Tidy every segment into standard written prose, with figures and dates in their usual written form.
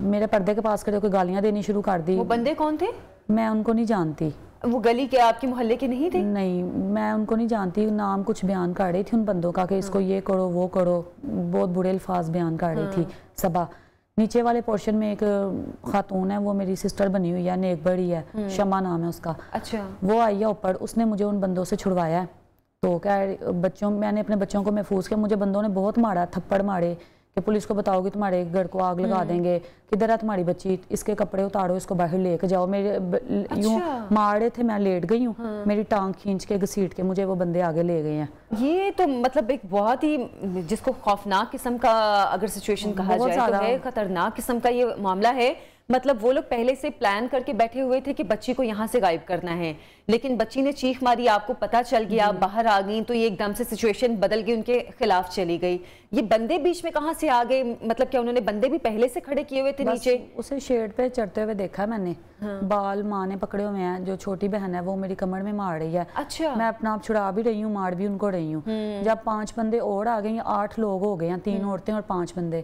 میرے پردے کے پاس کھڑے کوئی گالیاں دینی شروع کر دی. وہ بندے کون تھے؟ میں ان کو نہیں جانتی. وہ گلی کے آپ کے محلے کے نہیں تھے؟ نہیں, میں ان کو نہیں جانتی. نام کچھ بیان کر رہی تھی ان بندوں کا کہ اس کو یہ کرو وہ کرو, بہت برے الفاظ بیان کر رہی تھی. صبح نیچے والے پورشن میں ایک خاتون ہے, وہ میری سسٹر بنی ہوئی ہے, نیک بڑی ہے, شمع نام ہے اس کا. اچھا. وہ آئی ہے اوپر, اس نے مجھے ان بندوں سے چھڑوایا ہے. تو کیا میں نے اپنے بچوں کو محفوظ کیا. مجھے بندوں نے بہت مارا, تھپڑ مارے کہ پولیس کو بتاؤ گی تمہارے گھر کو آگ لگا دیں گے, کدھر ہے تمہاری بچی, اس کے کپڑے اتارو, اس کو باہر لے کے جاؤ. میرے یوں مارے تھے, میں لیٹ گئی ہوں, میری ٹانگ کھینچ کے گھسیٹ کے مجھے وہ بندے آگے لے گئے ہیں. یہ تو مطلب ایک بہت ہی جس کو خوفناک قسم کا اگر سچویشن کہا جائے تو ہے, خطرناک قسم کا یہ معاملہ ہے. مطلب وہ لوگ پہلے سے پلان کر کے بیٹھے ہوئے تھے کہ بچی کو یہاں سے غائب کرنا ہے, لیکن بچی نے چیخ ماری, آپ کو پتا چل گیا, آپ باہر آ گئیں, تو یہ ایک دم سے سچویشن بدل گئی, ان کے خلاف چلی گئی. یہ بندے بیچ میں کہاں سے آ گئے؟ مطلب کیا انہوں نے بندے بھی پہلے سے کھڑے کیے ہوئے تھے نیچے؟ اسے شیڈ پہ چڑھتے ہوئے دیکھا میں نے. بال ماں نے پکڑے ہوئے ہیں, جو چھوٹی بہن ہے وہ میری کمر میں مار رہی ہے. اچھا. میں اپنا آپ چھڑا بھی رہی ہوں, مار بھی ان کو رہی ہوں. جب 5 بندے اور آ گئے, 8 لوگ ہو گئے ہیں, 3 عورتیں اور 5 بندے,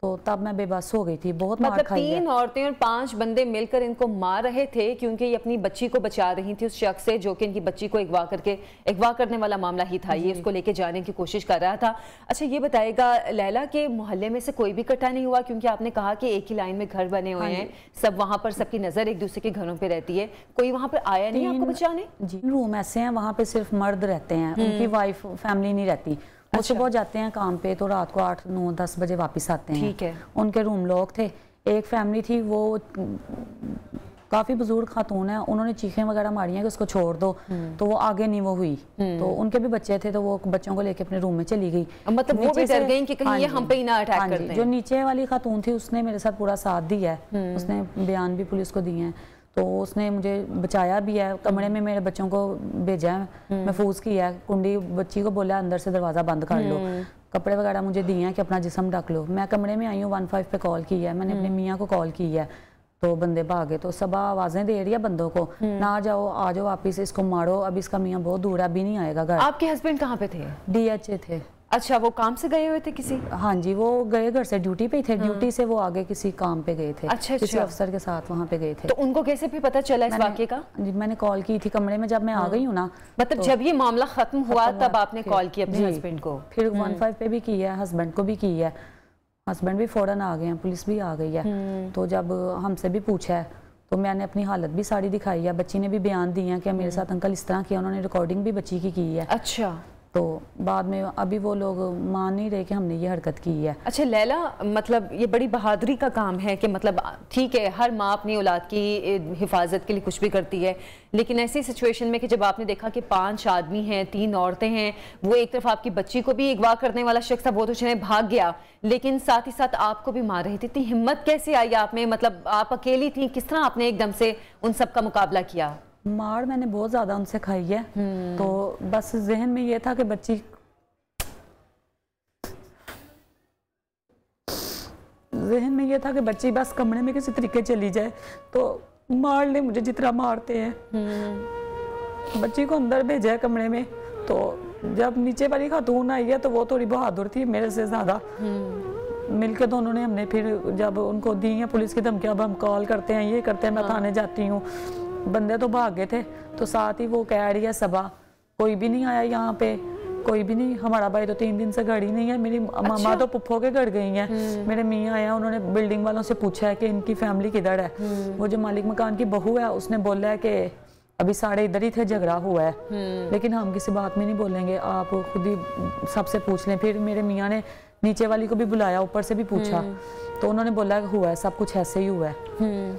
تو تب میں بے بس ہو گئی تھی. بہت مار کھائی ہے. 3 عورتیں اور 5 بندے مل کر ان کو مار رہے تھے کیونکہ یہ اپنی بچی کو بچا رہی تھی اس شخص سے جو کہ ان کی بچی کو اغوا کرنے والا معاملہ ہی تھا. یہ اس کو لے کے جانے کی کوشش کر رہا تھا. اچھا یہ بتائے گا لیلا کہ محلے میں سے کوئی بھی اکٹھا نہیں ہوا؟ کیونکہ آپ نے کہا کہ ایک ہی لائن میں گھر بنے ہوئے ہیں, سب وہاں پر سب کی نظر ایک دوسرے کے گھروں پہ رہتی ہے, کوئی وہاں پر آیا نہیں آپ کو بچانے؟ جی, روم ایسے ہیں وہاں پہ صرف مرد رہتے ہیں, ان کی وائف فیملی نہیں رہتی. وہ صبح جاتے ہیں کام پہ تو رات کو 8, 9, 10 بجے واپس آتے ہیں. ٹھیک ہے. ان کے روم لوگ تھے. ایک فیملی تھی, وہ کافی بزرگ خاتون ہیں, انہوں نے چیخیں وغیرہ ماری ہیں کہ اس کو چھوڑ دو, تو وہ آگے نہیں وہ ہوئی. تو ان کے بھی بچے تھے, تو وہ بچوں کو لے کے اپنے روم میں چلی گئی. مطلب وہ بھی ڈر گئیں کہ کہیں یہ ہم پہ ہی نہ اٹیک کر دیں. جو نیچے والی خاتون تھی اس نے میرے ساتھ پورا ساتھ دیا ہے, اس نے بیان بھی پولیس کو دیے ہیں, تو اس نے مجھے بچایا بھی ہے. کمرے میں میرے بچوں کو بھیجا ہے, محفوظ کیا ہے. کنڈی بچی کو بولا اندر سے دروازہ بند کر لو, کپڑے وغیرہ مجھے دیے ہیں کہ اپنا جسم ڈھک لو. میں کمرے میں آئی ہوں, 15 پہ کال کی ہے میں نے, اپنے میاں کو کال کی ہے, تو بندے بھاگے. تو صبح آوازیں دے رہی ہے بندوں کو, نہ جاؤ, آ جاؤ واپس, اس کو مارو, اب اس کا میاں بہت دور ہے, ابھی نہیں آئے گا گھر. آپ کے ہسبینڈ کہاں پہ تھے؟ DHA تھے. اچھا, وہ کام سے گئے ہوئے تھے کسی؟ ہاں جی, وہ گئے گھر سے, ڈیوٹی پہ ہی تھے, ڈیوٹی سے وہ آگے کسی کام پہ گئے تھے. اچھا, کسی افسر کے ساتھ وہاں پہ گئے تھے. تو ان کو کیسے پھر پتہ چلا اس واقعے کا؟ جی, میں نے کال کی تھی کمرے میں, جب میں آ گئی ہوں نا, مطلب جب یہ معاملہ ختم ہوا تب آپ نے کال کی اپنے ہسبینڈ کو؟ پھر 15 پہ بھی کی ہے, ہسبینڈ کو بھی کی ہے. ہسبینڈ بھی فوراً آ گئے ہیں, پولیس بھی آ گئی ہے. تو جب ہم سے بھی پوچھا ہے تو میں نے اپنی حالت بھی ساری دکھائی ہے. بچی نے بھی بیان دی ہے کہ میرے ساتھ انکل اس طرح کیا, انہوں نے ریکارڈنگ بھی بچی کی ہے. اچھا. تو بعد میں ابھی وہ لوگ مان نہیں رہے کہ ہم نے یہ حرکت کی ہے. اچھا لیلا, مطلب یہ بڑی بہادری کا کام ہے کہ مطلب ٹھیک ہے ہر ماں اپنی اولاد کی حفاظت کے لیے کچھ بھی کرتی ہے, لیکن ایسی سچویشن میں کہ جب آپ نے دیکھا کہ 5 آدمی ہیں, 3 عورتیں ہیں, وہ ایک طرف آپ کی بچی کو بھی اغوا کرنے والا شخص تھا, وہ تو چلیں بھاگ گیا, لیکن ساتھ ہی ساتھ آپ کو بھی مار رہی تھی. اتنی ہمت کیسے آئی آپ میں؟ مطلب آپ اکیلی تھیں, کس طرح آپ نے ایک دم سے ان سب کا مقابلہ کیا؟ مار میں نے بہت زیادہ ان سے کھائی ہے, تو بس ذہن میں یہ تھا کہ بچی, بس کمرے میں کسی طریقے چلی جائے, تو مار لے مجھے جتنا مارتے ہیں. بچی کو اندر بھیجا ہے کمرے میں. تو جب نیچے والی خاتون آئی ہے تو وہ تھوڑی بہادر تھی میرے سے زیادہ, مل کے دونوں نے, ہم نے پھر جب ان کو دی ہیں پولیس کی دھمکیاں, اب ہم کال کرتے ہیں, یہ کرتے ہیں, میں تھانے جاتی ہوں. بندے تو بھاگ گئے تھے, تو ساتھ ہی وہ کہہ رہی ہے صبح کوئی بھی نہیں آیا یہاں پہ, کوئی بھی نہیں, ہمارا بھائی تو 3 دن سے گھر ہی نہیں ہے. میری ماما تو پپھو کے گھر گئی ہیں, میرے میاں آیا, انہوں نے بلڈنگ والوں سے پوچھا ہے کہ ان کی فیملی کدھر ہے. وہ جو مالک مکان کی بہو ہے اس نے بولا ہے کہ ابھی سارے ادھر ہی تھے, جھگڑا ہوا ہے, لیکن ہم کسی بات میں نہیں بولیں گے, آپ خود ہی سب سے پوچھ لیں. پھر میرے میاں نے نیچے والی کو بھی بلایا, اوپر سے بھی پوچھا, تو انہوں نے بولا کہ ہوا ہے, سب کچھ ایسے ہی ہوا ہے.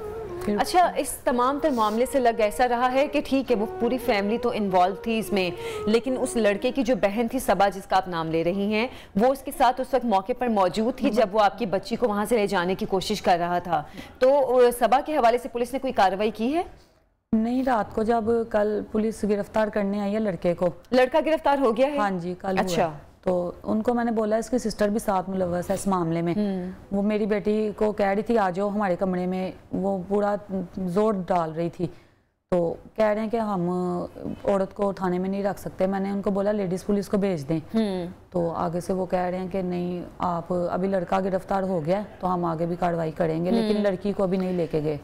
اچھا, اس تمام تر معاملے سے لگ ایسا رہا ہے کہ ٹھیک ہے وہ پوری فیملی تو انوالو تھی اس میں, لیکن اس لڑکے کی جو بہن تھی صبا, جس کا آپ نام لے رہی ہیں, وہ اس کے ساتھ اس وقت موقع پر موجود تھی جب وہ آپ کی بچی کو وہاں سے لے جانے کی کوشش کر رہا تھا. تو صبا کے حوالے سے پولیس نے کوئی کارروائی کی ہے؟ نہیں, رات کو جب کل پولیس گرفتار کرنے آئی ہے لڑکے کو. لڑکا گرفتار ہو گیا ہے؟ ہاں جی, کل. اچھا. تو ان کو میں نے بولا اس کی سسٹر بھی ساتھ ملوث ہے اس معاملے میں. وہ میری بیٹی کو کہہ رہی تھی آ جاؤ ہمارے کمرے میں, وہ پورا زور ڈال رہی تھی, تو کہہ رہے ہیں کہ ہم عورت کو تھانے میں نہیں رکھ سکتے. میں نے ان کو بولا لیڈیز پولیس کو بھیج دیں. تو آگے سے وہ کہہ رہے ہیں کہ نہیں آپ ابھی لڑکا گرفتار ہو گیا تو ہم آگے بھی کارروائی کریں گے, لیکن لڑکی کو ابھی نہیں لے کے گئے.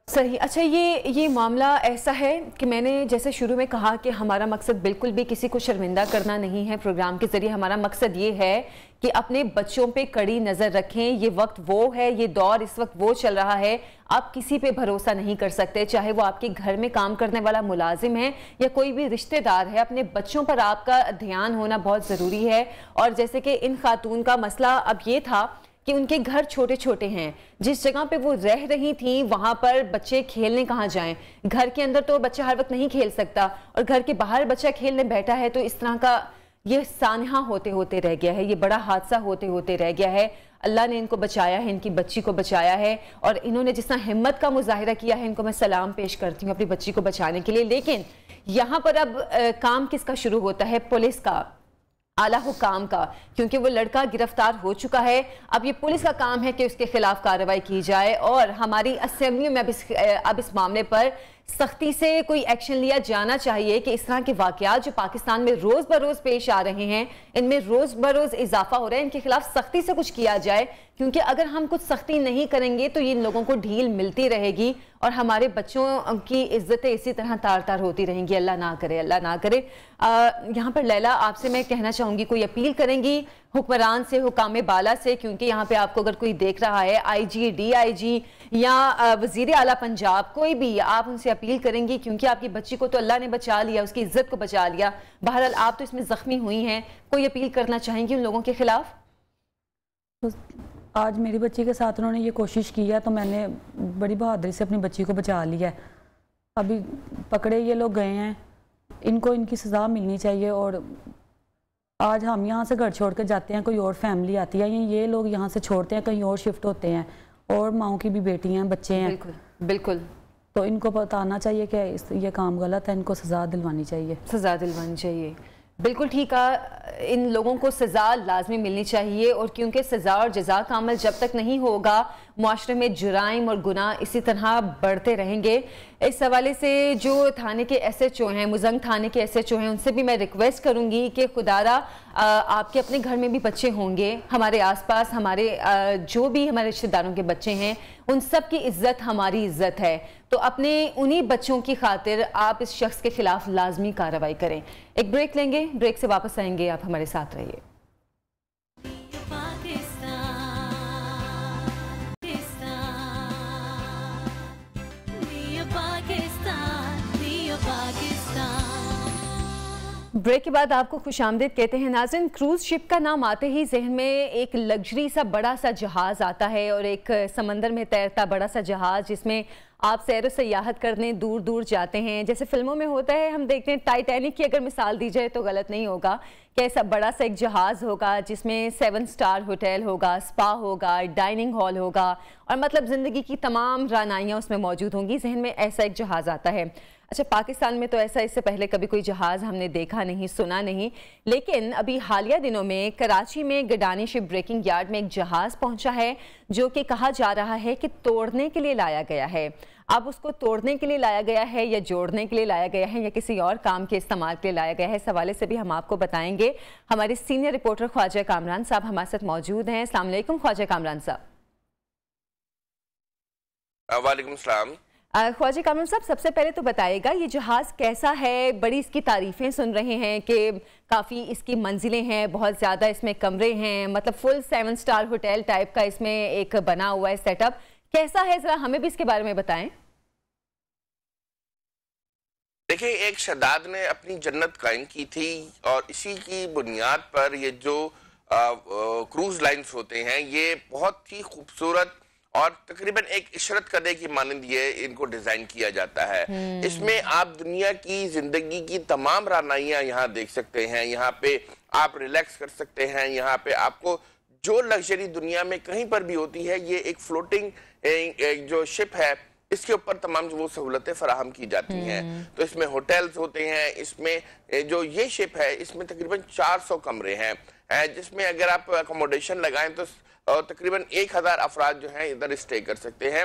صحیح. اچھا یہ معاملہ ایسا ہے کہ میں نے جیسے شروع میں کہا کہ ہمارا مقصد بالکل بھی کسی کو شرمندہ کرنا نہیں ہے. پروگرام کے ذریعے ہمارا مقصد یہ ہے کہ اپنے بچوں پہ کڑی نظر رکھیں. یہ وقت وہ ہے, یہ دور اس وقت وہ چل رہا ہے, آپ کسی پہ بھروسہ نہیں کر سکتے, چاہے وہ آپ کے گھر میں کام کرنے والا ملازم ہے یا کوئی بھی رشتہ دار ہے. اپنے بچوں پر آپ کا دھیان ہونا بہت ضروری ہے. اور جیسے کہ ان خاتون کا مسئلہ اب یہ تھا کہ ان کے گھر چھوٹے چھوٹے ہیں, جس جگہ پہ وہ رہ رہی تھیں وہاں پر بچے کھیلنے کہاں جائیں. گھر کے اندر تو بچہ ہر وقت نہیں کھیل سکتا, اور گھر کے باہر بچہ کھیلنے بیٹھا ہے, تو اس طرح کا یہ سانحہ ہوتے ہوتے رہ گیا ہے, یہ بڑا حادثہ ہوتے ہوتے رہ گیا ہے. اللہ نے ان کو بچایا ہے, ان کی بچی کو بچایا ہے, اور انہوں نے جس طرح ہمت کا مظاہرہ کیا ہے, ان کو میں سلام پیش کرتی ہوں اپنی بچی کو بچانے کے لیے. لیکن یہاں پر اب کام کس کا شروع ہوتا ہے؟ پولیس کا, اعلیٰ حکام کا, کیونکہ وہ لڑکا گرفتار ہو چکا ہے. اب یہ پولیس کا کام ہے کہ اس کے خلاف کارروائی کی جائے, اور ہماری اسمبلیوں میں اب اس معاملے پر سختی سے کوئی ایکشن لیا جانا چاہیے کہ اس طرح کے واقعات جو پاکستان میں روز بروز پیش آ رہے ہیں, ان میں روز بروز اضافہ ہو رہا ہے, ان کے خلاف سختی سے کچھ کیا جائے. کیونکہ اگر ہم کچھ سختی نہیں کریں گے تو ان لوگوں کو ڈھیل ملتی رہے گی, اور ہمارے بچوں کی عزتیں اسی طرح تار تار ہوتی رہیں گی. اللہ نہ کرے, اللہ نہ کرے. یہاں پر لیلا آپ سے میں کہنا چاہوں گی, کوئی اپیل کریں گی حکمران سے, حکام بالا سے, کیونکہ یہاں پہ آپ کو اگر کوئی دیکھ رہا ہے, آئی جی, ڈی آئی جی یا وزیر اعلیٰ پنجاب, کوئی بھی, آپ ان سے اپیل کریں گی, کیونکہ آپ کی بچی کو تو اللہ نے بچا لیا, اس کی عزت کو بچا لیا. بہرحال آپ تو اس میں زخمی ہوئی ہیں, کوئی اپیل کرنا چاہیں گی ان لوگوں کے خلاف؟ آج میری بچی کے ساتھ انہوں نے یہ کوشش کی ہے, تو میں نے بڑی بہادری سے اپنی بچی کو بچا لیا ہے. ابھی پکڑے یہ لوگ گئے ہیں, ان کو ان کی سزا ملنی چاہیے. اور آج ہم یہاں سے گھر چھوڑ کے جاتے ہیں, کوئی اور فیملی آتی ہے, یہ لوگ یہاں سے چھوڑتے ہیں, کہیں اور شفٹ ہوتے ہیں, اور ماؤں کی بھی بیٹی ہیں, بچے ہیں. بالکل. تو ان کو بتانا چاہیے کہ یہ کام غلط ہے, ان کو سزا دلوانی چاہیے. سزا دلوانی چاہیے. بالکل ٹھیک ہے, ان لوگوں کو سزا لازمی ملنی چاہیے. اور کیونکہ سزا اور جزا کا عمل جب تک نہیں ہوگا, معاشرے میں جرائم اور گناہ اسی طرح بڑھتے رہیں گے. اس حوالے سے جو تھانے کے ایس ایچ او ہیں, مزنگ تھانے کے ایس ایچ او ہیں, ان سے بھی میں ریکویسٹ کروں گی کہ خدارا آپ کے اپنے گھر میں بھی بچے ہوں گے, ہمارے آس پاس ہمارے جو بھی ہمارے رشتہ داروں کے بچے ہیں, ان سب کی عزت ہماری عزت ہے. تو اپنے انہی بچوں کی خاطر آپ اس شخص کے خلاف لازمی کارروائی کریں. ایک بریک لیں گے, بریک سے واپس آئیں گے, آپ ہمارے ساتھ رہیے. بریک کے بعد آپ کو خوش آمدید کہتے ہیں. ناظرین, کروز شپ کا نام آتے ہی ذہن میں ایک لگژری سا بڑا سا جہاز آتا ہے, اور ایک سمندر میں تیرتا بڑا سا جہاز جس میں آپ سیر و سیاحت کرنے دور دور جاتے ہیں. جیسے فلموں میں ہوتا ہے, ہم دیکھتے ہیں ٹائٹینک کی اگر مثال دی جائے تو غلط نہیں ہوگا, کہ ایسا بڑا سا ایک جہاز ہوگا جس میں 7 سٹار ہوٹل ہوگا, سپا ہوگا, ڈائننگ ہال ہوگا, اور مطلب زندگی کی تمام رعنائیاں اس میں موجود ہوں گی. ذہن میں ایسا ایک جہاز آتا ہے. اچھا, پاکستان میں تو ایسا اس سے پہلے کبھی کوئی جہاز ہم نے دیکھا نہیں, سنا نہیں. لیکن ابھی حالیہ دنوں میں کراچی میں گڈانی شپ بریکنگ یارڈ میں ایک جہاز پہنچا ہے, جو کہ کہا جا رہا ہے کہ توڑنے کے لیے لایا گیا ہے. اب اس کو توڑنے کے لیے لایا گیا ہے یا جوڑنے کے لیے لایا گیا ہے یا کسی اور کام کے استعمال کے لیے لایا گیا ہے, اس حوالے سے بھی ہم آپ کو بتائیں گے. ہمارے سینئر رپورٹر خواجہ کامران صاحب ہمارے ساتھ موجود ہیں. السلام علیکم خواجہ کامران صاحب. وعلیکم السلام. خواجہ کامران صاحب, سب سے پہلے تو بتائیے گا یہ جہاز کیسا ہے؟ بڑی اس کی تعریفیں سن رہے ہیں کہ کافی اس کی منزلیں ہیں, بہت زیادہ اس میں کمرے ہیں, مطلب فل 7 سٹار ہوٹل ٹائپ کا اس میں ایک بنا ہوا ہے سیٹ اپ. کیسا ہے, ذرا ہمیں بھی اس کے بارے میں بتائیں. دیکھیں, ایک شداد نے اپنی جنت قائم کی تھی, اور اسی کی بنیاد پر یہ جو کروز لائنز ہوتے ہیں یہ بہت ہی خوبصورت اور تقریباً ایک عشرت قدے کی مانند یہ ان کو ڈیزائن کیا جاتا ہے. اس میں آپ دنیا کی زندگی کی تمام رعنائیاں یہاں دیکھ سکتے ہیں, یہاں پہ آپ ریلیکس کر سکتے ہیں, یہاں پہ آپ کو جو لگژری دنیا میں کہیں پر بھی ہوتی ہے, یہ ایک فلوٹنگ جو شپ ہے اس کے اوپر تمام وہ سہولتیں فراہم کی جاتی ہیں. تو اس میں ہوٹلز ہوتے ہیں, اس میں جو یہ شپ ہے اس میں تقریباً 400 کمرے ہیں, جس میں اگر آپ اکوموڈیشن لگائیں تو تقریباً 1000 افراد جو ہیں ادھر اسٹے کر سکتے ہیں.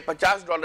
$50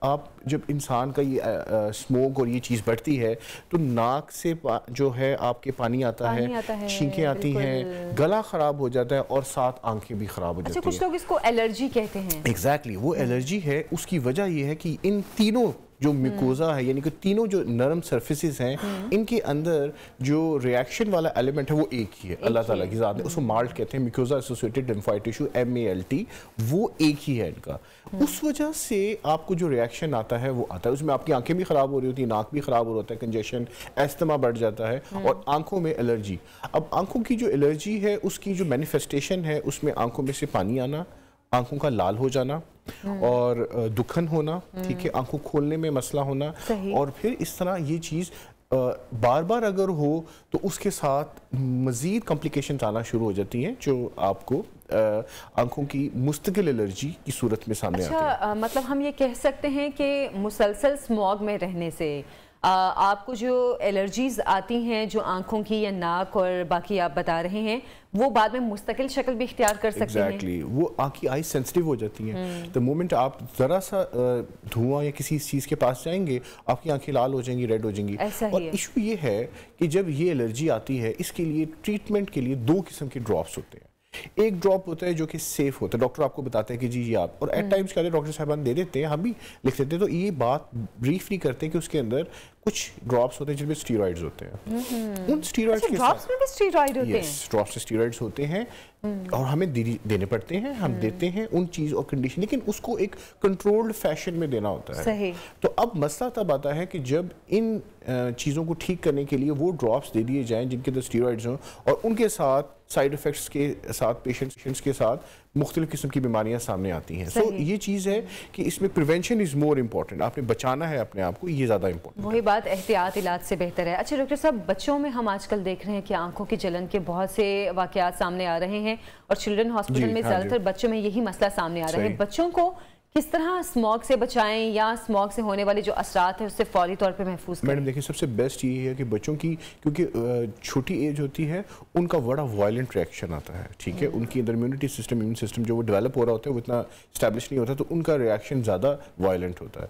آپ جب انسان کا یہ اسموک اور یہ چیز بڑھتی ہے تو ناک سے جو ہے آپ کے پانی آتا ہے, چھینکیں آتی ہیں, گلا خراب ہو جاتا ہے اور ساتھ آنکھیں بھی خراب ہو جاتی ہیں. کچھ لوگ اس کو الرجی کہتے ہیں. ایگزیکٹلی, وہ الرجی ہے. اس کی وجہ یہ ہے کہ ان تینوں جو میکوزا ہے, یعنی کہ تینوں جو نرم سرفیسز ہیں, ان کے اندر جو ریاکشن والا ایلیمنٹ ہے وہ ایک ہی ہے. اللہ تعالیٰ کی ذات ہے, اس کو مالٹ کہتے ہیں, میکوزا ایسوسیٹڈ لیمفوئڈ ٹیشو, MALT, وہ ایک ہی ہے ان کا. اس وجہ سے آپ کو جو ریاکشن آتا ہے وہ آتا ہے. اس میں آپ کی آنکھیں بھی خراب ہو رہی ہوتی ہیں, ناک بھی خراب ہو رہا ہوتا ہے, کنجیشن, ایستھما بڑھ جاتا ہے, اور آنکھوں میں الرجی. اب آنکھوں کی جو الرجی ہے اس کی جو مینیفیسٹیشن ہے اس میں آنکھوں میں سے پانی آنا, آنکھوں کا لال ہو جانا اور دکھن ہونا, ٹھیک ہے, آنکھوں کھولنے میں مسئلہ ہونا, اور پھر اس طرح یہ چیز بار بار اگر ہو تو اس کے ساتھ مزید کمپلیکیشنز آنا شروع ہو جاتی ہیں جو آپ کو آنکھوں کی مستقل الرجی کی صورت میں سامنے آتی ہیں. مطلب ہم یہ کہہ سکتے ہیں کہ مسلسل اسموگ میں رہنے سے آپ کو جو الرجیز آتی ہیں جو آنکھوں کی یا ناک اور باقی آپ بتا رہے ہیں, وہ بعد میں مستقل شکل بھی اختیار کر سکتے ہیں. ایگزیکٹلی, وہ آنکھ کی آئی سینسٹیو ہو جاتی ہیں. the moment آپ ذرا سا دھواں یا کسی چیز کے پاس جائیں گے آپ کی آنکھیں لال ہو جائیں گی, ریڈ ہو جائیں گی. اور ایشو یہ ہے کہ جب یہ الرجی آتی ہے اس کے لیے ٹریٹمنٹ کے لیے 2 قسم کے ڈراپس ہوتے ہیں. ایک ڈراپ ہوتا ہے جو کہ سیف ہوتا ہے, ڈاکٹر آپ کو بتاتے ہیں کہ جی آپ, اور ایٹ ٹائمز کیا ڈاکٹر صاحبان دے دیتے ہیں, ہم بھی لکھ دیتے ہیں, تو یہ بات بریفلی کرتے ہیں کہ اس کے اندر کچھ ڈراپس ہوتے ہیں جن میں اسٹیرائڈز ہوتے ہیں. ان اسٹیرائڈز کے ساتھ ڈراپس اسٹیرائڈز ہوتے ہیں اور ہمیں دینے پڑتے ہیں, ہم دیتے ہیں ان چیز اور کنڈیشن, لیکن اس کو ایک کنٹرولڈ فیشن میں دینا ہوتا ہے. تو اب مسئلہ تب آتا ہے کہ جب ان چیزوں کو ٹھیک کرنے کے لیے وہ ڈراپس دے دیے جائیں جن کے اندر اسٹیرائڈز ہوں, اور ان کے ساتھ سائیڈ افیکٹس کے ساتھ پیشنٹس کے ساتھ مختلف قسم کی بیماریاں سامنے آتی ہیں. سو یہ چیز ہے کہ اس میں پریونشن از مور امپورٹنٹ, آپ نے بچانا ہے اپنے آپ کو, یہ زیادہ امپورٹنٹ. وہی بات, احتیاط علاج سے بہتر ہے. اچھا ڈاکٹر صاحب, بچوں میں ہم آج کل دیکھ رہے ہیں کہ آنکھوں کی جلن کے بہت سے واقعات سامنے آ رہے ہیں, اور چلڈرن ہاسپٹل میں زیادہ تر بچوں میں یہی مسئلہ سامنے آ رہا ہے. بچوں کو کس طرح اسموگ سے بچائیں یا اسموگ سے ہونے والے جو اثرات ہیں اس سے فوری طور پہ محفوظ کریں؟ میڈم دیکھیں, سب سے بیسٹ یہ ہے کہ بچوں کی, کیونکہ چھوٹی ایج ہوتی ہے, ان کا بڑا وائلنٹ ریئیکشن آتا ہے, ٹھیک ہے, ان کی اندر امیون سسٹم جو وہ ڈیولپ ہو رہا ہوتا ہے وہ اتنا اسٹیبلش نہیں ہوتا, تو ان کا ریئیکشن زیادہ وائلنٹ ہوتا ہے.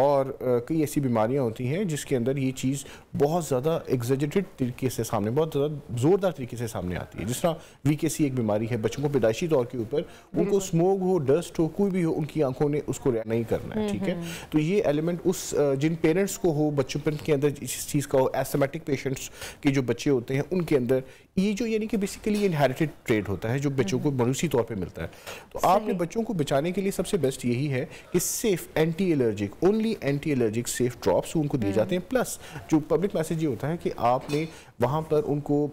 اور کئی ایسی بیماریاں ہوتی ہیں جس کے اندر یہ چیز بہت زیادہ ایگزیجریٹڈ طریقے سے سامنے, بہت زیادہ زوردار طریقے سے سامنے آتی ہے. جس طرح VKC ایک بیماری ہے, بچوں کو پیدائشی طور کے اوپر ان کو اسموگ ہو, ڈسٹ ہو, کوئی بھی ہو, ان کی آنکھوں نے اس کو نہیں کرنا ہے, ٹھیک ہے. تو یہ ایلیمنٹ اس جن پیرنٹس کو ہو, بچوں کے اندر اس چیز کا ہو, ایسٹمیٹک پیشنٹس کے جو بچے ہوتے ہیں ان کے اندر یہ جو یعنی کہ بیسیکلی انہیریٹڈ ٹریٹ ہوتا ہے جو بچوں کو موروثی طور پہ ملتا ہے. تو آپ نے بچوں کو بچانے کے لیے سب سے بیسٹ یہی ہے کہ safe anti allergic, only anti allergic safe drops ان کو دیے جاتے ہیں. پلس جو پبلک میسج یہ ہوتا ہے کہ آپ نے وہاں پر ان کو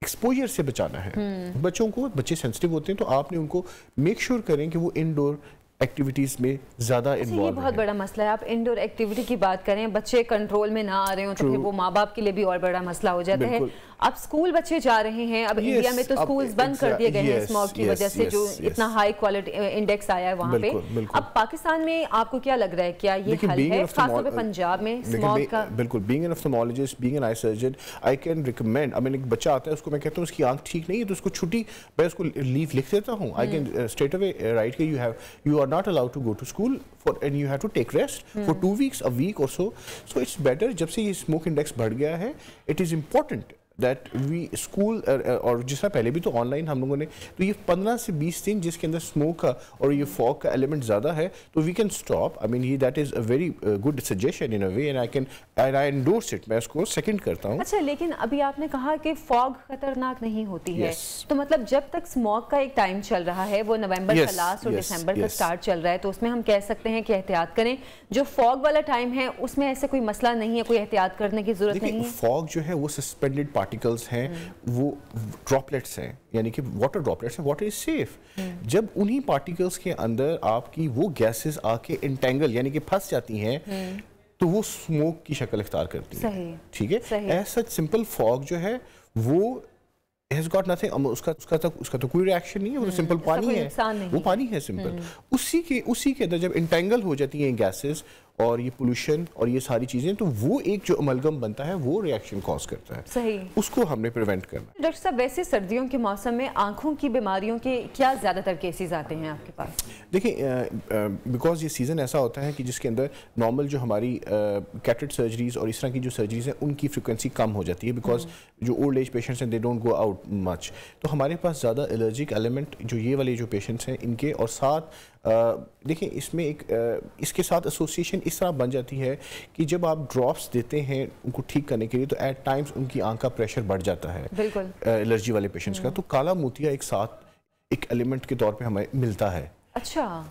ایکسپوجر سے بچانا ہے. بچوں کو, بچے سینسٹیو ہوتے ہیں, تو آپ نے ان کو میک شور کریں کہ وہ انڈور ایکٹیویٹیز میں زیادہ انوالو. یہ بہت بڑا مسئلہ ہے. آپ انڈور ایکٹیویٹی کی بات کریں, بچے کنٹرول میں نہ آ رہے ہوں تو پھر وہ ماں باپ کے لیے بھی اور بڑا مسئلہ ہو جاتا ہے. اب اسکول بچے جا رہے ہیں, اب انڈیا میں تو اسکولز بند کر دیے گئے ہیں اسموگ کی وجہ سے, جو اتنا ہائی کوالٹی انڈیکس آیا ہے وہاں پہ. اب پاکستان میں آپ کو کیا لگ رہا ہے, کیا یہ حل ہے خاص طور پہ پنجاب میں اسموگ کا؟ بالکل, being an ophthalmologist, being an eye surgeon, I can recommend. اب ایک بچہ آتا ہے, اس کو میں کہتا ہوں اس کی آنکھ ٹھیک نہیں ہے, تو اس کو چھٹی, میں اس کو لیو لکھ دیتا ہوں. I can straight away right کہ you are not allowed to go to school and you have to take rest for 2 weeks, a week or so. So it's better. جب سے یہ اسموک انڈیکس بڑھ گیا ہے, it is important that we school اور جس طرح پہلے بھی تو آن لائن ہم لوگوں نے, تو یہ 15 سے 20 دن جس کے اندر اسموک کا اور یہ فوگ کا ایلیمنٹ زیادہ ہے, تو we can stop. I mean that is a very good suggestion in a way, and I endorse it, میں اس کو سیکنڈ کرتا ہوں. اچھا, لیکن ابھی آپ نے کہا کہ فوگ خطرناک نہیں ہوتی ہے, تو مطلب جب تک اسموگ کا ایک ٹائم چل رہا ہے, وہ نومبر کا لاسٹ اور دسمبر کا اسٹارٹ چل رہا ہے, تو اس میں ہم کہہ سکتے ہیں کہ احتیاط کریں. جو فوگ والا ٹائم ہے اس میں ایسے کوئی مسئلہ نہیں ہے, کوئی احتیاط کرنے کی ضرورت نہیں ہے. فوگ جو ہے وہ سسپینڈڈ پارٹیکلز ہیں, وہ ڈراپلیٹس ہیں, یعنی کہ واٹر ڈراپلیٹس ہیں. Water is safe. جب انہی پارٹیکلز کے اندر آپ کی وہ گیسز آ کے انٹینگل یعنی کہ پھنس جاتی ہیں, تو وہ اسموک کی شکل اختیار کرتی ہیں, ٹھیک ہے. ایسا سمپل فوگ جو ہے وہ has got nothing, اس کا تو کوئی ریاکشن نہیں ہے, وہ سمپل پانی ہے, وہ پانی ہے سمپل. اسی کے اندر جب انٹینگل ہو جاتی ہیں گیسز, اور یہ پولوشن اور یہ ساری چیزیں، تو وہ ایک جو املگم بنتا ہے وہ ریئیکشن کاز کرتا ہے. صحیح. اس کو ہم نے پریونٹ کرنا ہے. ڈاکٹر صاحب ویسے سردیوں کے موسم میں آنکھوں کی بیماریوں کے کیا زیادہ تر کیسز آتے ہیں آپ کے پاس؟ دیکھیں بیکاز یہ سیزن ایسا ہوتا ہے کہ جس کے اندر نارمل جو ہماری کیٹریٹ سرجریز اور اس طرح کی جو سرجریز ہیں ان کی فریکوینسی کم ہو جاتی ہے، بیکاز جو اولڈ ایج پیشنٹس ہیں دے ڈونٹ گو آؤٹ مچ. تو ہمارے پاس زیادہ الرجک ایلیمنٹ جو یہ والے جو پیشنٹس ہیں ان کے، اور ساتھ دیکھیں اس میں ایک اس کے ساتھ ایسوسیشن اس طرح بن جاتی ہے کہ جب آپ ڈراپس دیتے ہیں ان کو ٹھیک کرنے کے لیے تو ایٹ ٹائمز ان کی آنکھ کا پریشر بڑھ جاتا ہے بالکل الرجی والے پیشنٹس کا. تو کالا موتیا ایک ساتھ ایک ایلیمنٹ کے طور پہ ہمیں ملتا ہے. اچھا.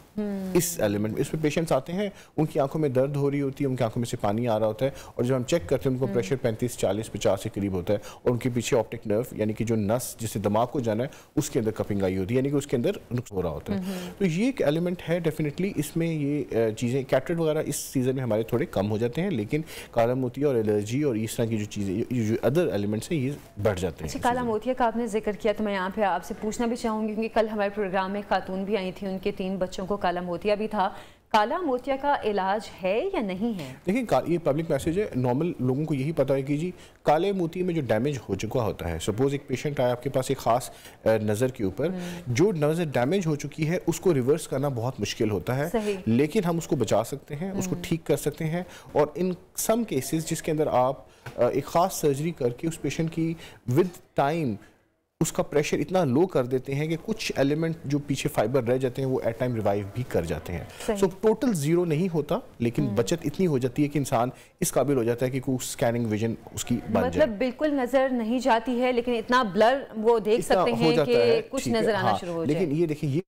اس ایلیمنٹ اس میں پیشنٹس آتے ہیں، ان کی آنکھوں میں درد ہو رہی ہوتی ہے، ان کی آنکھوں میں سے پانی آ رہا ہوتا ہے، اور جب ہم چیک کرتے ہیں ان کو پریشر 35 40 50 کے قریب ہوتا ہے، اور ان کے پیچھے آپٹک نرو یعنی کہ جو نس جس سے دماغ کو جانا ہے اس کے اندر کپنگ آئی ہوتی ہے، یعنی کہ اس کے اندر نقص ہو رہا ہوتا ہے. تو یہ ایک ایلیمنٹ ہے ڈیفینیٹلی. اس میں یہ چیزیں کیٹریٹ وغیرہ اس سیزن میں ہمارے تھوڑے کم ہو جاتے ہیں، لیکن کالا موتیا اور الرجی اور اس طرح کی جو چیزیں جو ادر ایلیمنٹس ہیں یہ بڑھ جاتے ہیں. اچھا، کالا موتیا کا آپ نے ذکر کیا تو میں یہاں پہ آپ سے پوچھنا بھی چاہوں گی، کیونکہ کل ہمارے پروگرام میں خاتون بھی آئی تھی، ان کے 3 بچوں کو کالا موتیا بھی تھا. کالا موتیا کا علاج ہے یا نہیں ہے؟ دیکھیں یہ پبلک میسیج ہے، نارمل لوگوں کو یہی پتا ہے کہ جی کالے موتی میں جو ڈیمیج ہو چکا ہوتا ہے، سپوز ایک پیشنٹ آیا آپ کے پاس ایک خاص نظر کے اوپر، جو نظر ڈیمیج ہو چکی ہے اس کو ریورس کرنا بہت مشکل ہوتا ہے، لیکن ہم اس کو بچا سکتے ہیں، اس کو ٹھیک کر سکتے ہیں. اور ان سم کیسز جس کے اندر آپ ایک خاص سرجری کر کے اس پیشنٹ کی ود ٹائم اس کا پریشر اتنا لو کر دیتے ہیں کہ کچھ ایلیمنٹ جو پیچھے فائبر رہ جاتے ہیں وہ ایٹ ٹائم ریوائیو بھی کر جاتے ہیں. سو ٹوٹل زیرو نہیں ہوتا، لیکن بچت اتنی ہو جاتی ہے کہ انسان اس قابل ہو جاتا ہے کہ کوئی سکیننگ ویژن اس کی بن جائے. مطلب بالکل نظر نہیں جاتی ہے لیکن اتنا بلر وہ دیکھ سکتے ہیں کہ کچھ نظر آنا شروع ہو جائے. لیکن یہ دیکھیں، یہ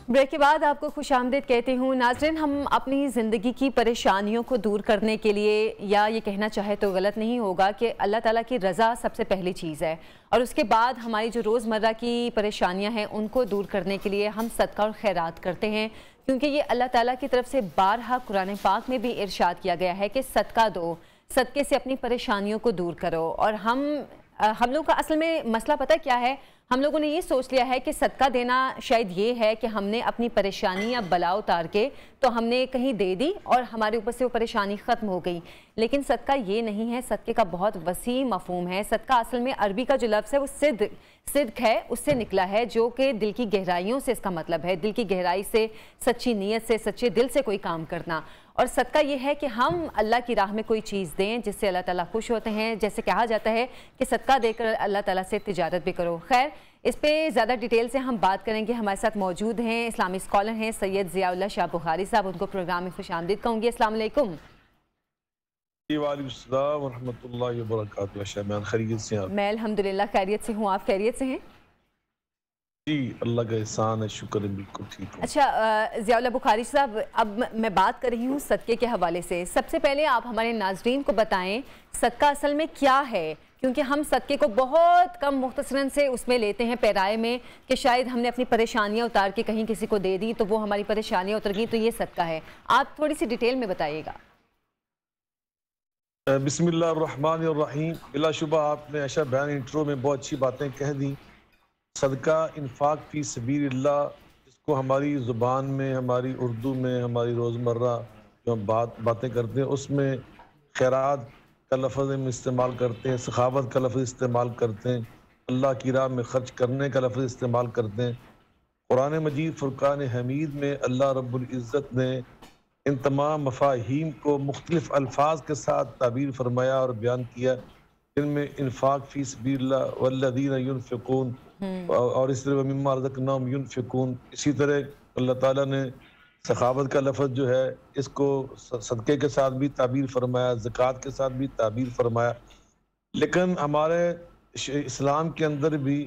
بریک کے بعد آپ کو خوش آمدید کہتی ہوں. ناظرین، ہم اپنی زندگی کی پریشانیوں کو دور کرنے کے لیے، یا یہ کہنا چاہے تو غلط نہیں ہوگا کہ اللہ تعالیٰ کی رضا سب سے پہلی چیز ہے، اور اس کے بعد ہماری جو روزمرہ کی پریشانیاں ہیں ان کو دور کرنے کے لیے ہم صدقہ اور خیرات کرتے ہیں، کیونکہ یہ اللہ تعالیٰ کی طرف سے بارہا قرآن پاک میں بھی ارشاد کیا گیا ہے کہ صدقہ دو، صدقے سے اپنی پریشانیوں کو دور کرو. اور ہم لوگ کا اصل میں مسئلہ پتہ کیا ہے؟ ہم لوگوں نے یہ سوچ لیا ہے کہ صدقہ دینا شاید یہ ہے کہ ہم نے اپنی پریشانی یا بلا اتار کے تو ہم نے کہیں دے دی اور ہمارے اوپر سے وہ پریشانی ختم ہو گئی. لیکن صدقہ یہ نہیں ہے. صدقے کا بہت وسیع مفہوم ہے. صدقہ اصل میں عربی کا جو لفظ ہے وہ صدق ہے، اس سے نکلا ہے، جو کہ دل کی گہرائیوں سے اس کا مطلب ہے، دل کی گہرائی سے، سچی نیت سے، سچے دل سے کوئی کام کرنا. اور صدقہ یہ ہے کہ ہم اللہ کی راہ میں کوئی چیز دیں جس سے اللہ تعالیٰ خوش ہوتے ہیں. جیسے کہا جاتا ہے کہ صدقہ دے کر اللہ تعالیٰ سے تجارت بھی کرو. خیر، اس پہ زیادہ ڈیٹیل سے ہم بات کریں گے. ہمارے ساتھ موجود ہیں اسلامی اسکالر ہیں سید ضیاء اللہ شاہ بخاری صاحب. ان کو پروگرام میں خوش آمدید کہوں گی. السلام علیکم. وعلیکم السلام ورحمۃ اللہ وبرکاتہ. شاہمان خیریت سے ہیں؟ میں الحمدللہ خیریت سے ہوں. آپ خیریت سے ہیں؟ جی اللہ کا احسان ہے، شکر ہے، بالکل ٹھیک ہوں. اچھا ضیاء اللہ بخاری صاحب، اب میں بات کر رہی ہوں صدقے کے حوالے سے. سب سے پہلے آپ ہمارے ناظرین کو بتائیں صدقہ اصل میں کیا ہے، کیونکہ ہم صدقے کو بہت کم مختصراً سے اس میں لیتے ہیں پیرائے میں کہ شاید ہم نے اپنی پریشانیاں اتار کے کہیں کسی کو دے دی تو وہ ہماری پریشانیاں اتر گئیں تو یہ صدقہ ہے. آپ تھوڑی سی ڈیٹیل میں بتائیے گا. بسم اللہ الرحمن الرحیم. بلا شبہ آپ نے عائشہ بیان انٹرو میں بہت اچھی باتیں کہہ دیں. صدقہ انفاق فی سبیل اللہ، جس کو ہماری زبان میں، ہماری اردو میں، ہماری روزمرہ جو ہم باتیں کرتے ہیں اس میں خیرات کا لفظ ہم استعمال کرتے ہیں، سخاوت کا لفظ استعمال کرتے ہیں، اللہ کی راہ میں خرچ کرنے کا لفظ استعمال کرتے ہیں. قرآن مجید فرقان حمید میں اللہ رب العزت نے ان تمام مفاہیم کو مختلف الفاظ کے ساتھ تعبیر فرمایا اور بیان کیا، جن میں انفاق فی سبیل اللہ والذین ینفقون، اور اس طرح مما رزقناہم ینفقون. اسی طرح اللہ تعالیٰ نے سخاوت کا لفظ جو ہے اس کو صدقے کے ساتھ بھی تعبیر فرمایا، زکوٰۃ کے ساتھ بھی تعبیر فرمایا. لیکن ہمارے اسلام کے اندر بھی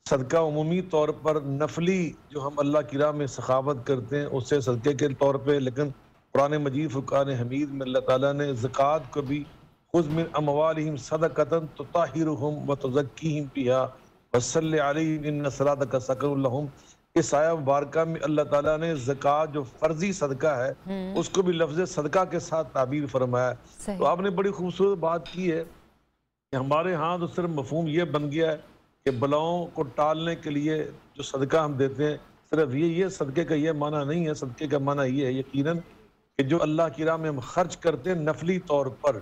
صدقہ عمومی طور پر نفلی جو ہم اللہ کی راہ میں سخاوت کرتے ہیں اسے صدقے کے طور پہ، لیکن قرآن مجید فرقان حمید میں اللہ تعالیٰ نے زکوٰۃ کو بھی خذ من اموالہم صدقۃ تطہرہم وتزکیہم بہا وصلی علیہم ان صلاتک سکن لہم. اس آیہ مبارکہ میں اللہ تعالیٰ نے زکوٰۃ جو فرضی صدقہ ہے اس کو بھی لفظ صدقہ کے ساتھ تعبیر فرمایا. تو آپ نے بڑی خوبصورت بات کی ہے کہ ہمارے ہاں تو صرف مفہوم یہ بن گیا ہے کہ بلاؤں کو ٹالنے کے لیے جو صدقہ ہم دیتے ہیں صرف یہ صدقے کا یہ معنی نہیں ہے. صدقے کا معنی یہ ہے یقیناً کہ جو اللہ کی راہ میں ہم خرچ کرتے ہیں نفلی طور پر،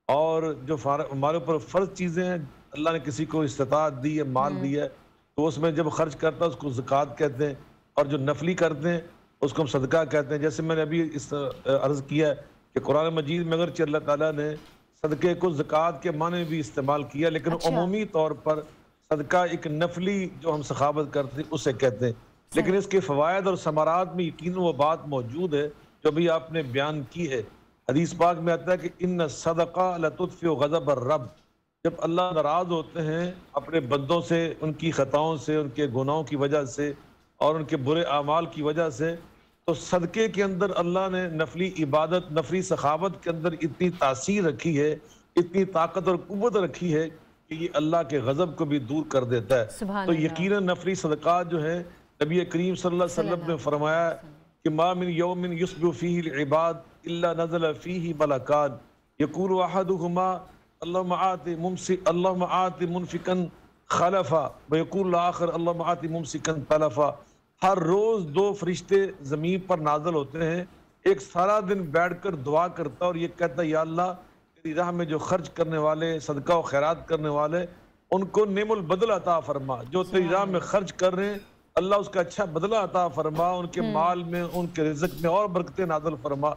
اور جو ہمارے اوپر فرض چیزیں ہیں، اللہ نے کسی کو استطاعت دی ہے، مال دی ہے، تو اس میں جب خرچ کرتا ہے اس کو زکوٰۃ کہتے ہیں، اور جو نفلی کرتے ہیں اس کو ہم صدقہ کہتے ہیں. جیسے میں نے ابھی عرض کیا ہے کہ قرآن مجید میں اگرچہ اللہ تعالیٰ نے صدقے کو زکوٰۃ کے معنی بھی استعمال کیا، لیکن عمومی طور پر صدقہ ایک نفلی جو ہم سخاوت کرتے ہیں اسے کہتے ہیں. لیکن اس کے فوائد اور ثمرات میں یقیناً وہ بات موجود ہے جو ابھی آپ نے بیان کی ہے. حدیث پاک میں آتا ہے کہ ان صدقہ لتطفئ غضب الرب. جب اللہ ناراض ہوتے ہیں اپنے بندوں سے، ان کی خطاؤں سے، ان کے گناہوں کی وجہ سے اور ان کے برے اعمال کی وجہ سے، تو صدقے کے اندر اللہ نے نفلی عبادت، نفلی سخاوت کے اندر اتنی تاثیر رکھی ہے، اتنی طاقت اور قوت رکھی ہے کہ یہ اللہ کے غضب کو بھی دور کر دیتا ہے. تو یقیناً نفلی صدقات جو ہیں، نبی کریم صلی اللہ علیہ وسلم نے فرمایا کہ ما من یوم یصبح فیہ العباد الا نزل فیہ ملکان یقول احدہما اللہم آت منفقا خلفا ویقول الاخر اللہم آت ممسکا تلفا. ہر روز 2 فرشتے زمین پر نازل ہوتے ہیں. ایک سارا دن بیٹھ کر دعا کرتا اور یہ کہتا ہے یا اللہ تیری راہ میں جو خرچ کرنے والے، صدقہ و خیرات کرنے والے، ان کو نعم البدل عطا فرما. جو تیری راہ میں خرچ کر رہے ہیں اللہ اس کا اچھا بدلہ عطا فرما، ان کے مال میں، ان کے رزق میں اور برکتیں نازل فرما.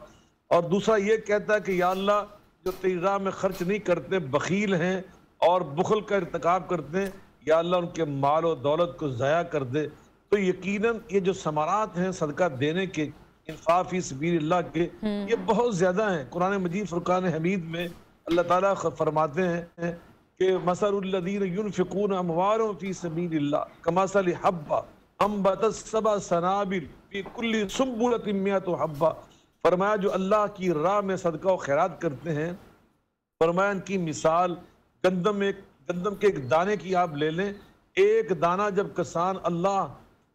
اور دوسرا یہ کہتا ہے کہ یا اللہ جو تیری راہ میں خرچ نہیں کرتے، بخیل ہیں اور بخل کا ارتکاب کرتے ہیں، یا اللہ ان کے مال و دولت کو ضائع کر دے. تو یقیناً یہ جو ثمرات ہیں صدقہ دینے کے، انفاق فی سبیل اللہ کے، یہ بہت زیادہ ہیں. قرآن مجید فرقان حمید میں اللہ تعالیٰ فرماتے ہیں کہ مثل الذین ينفقون اموالهم فی سبیل اللہ کمثل حبۃ انبتت 7 سنابل فی کل سنبلۃ 100 حبۃ. فرمایا جو اللہ کی راہ میں صدقہ و خیرات کرتے ہیں، فرمایا ان کی مثال گندم کے ایک دانے کی آپ لے لیں. ایک دانہ جب کسان اللہ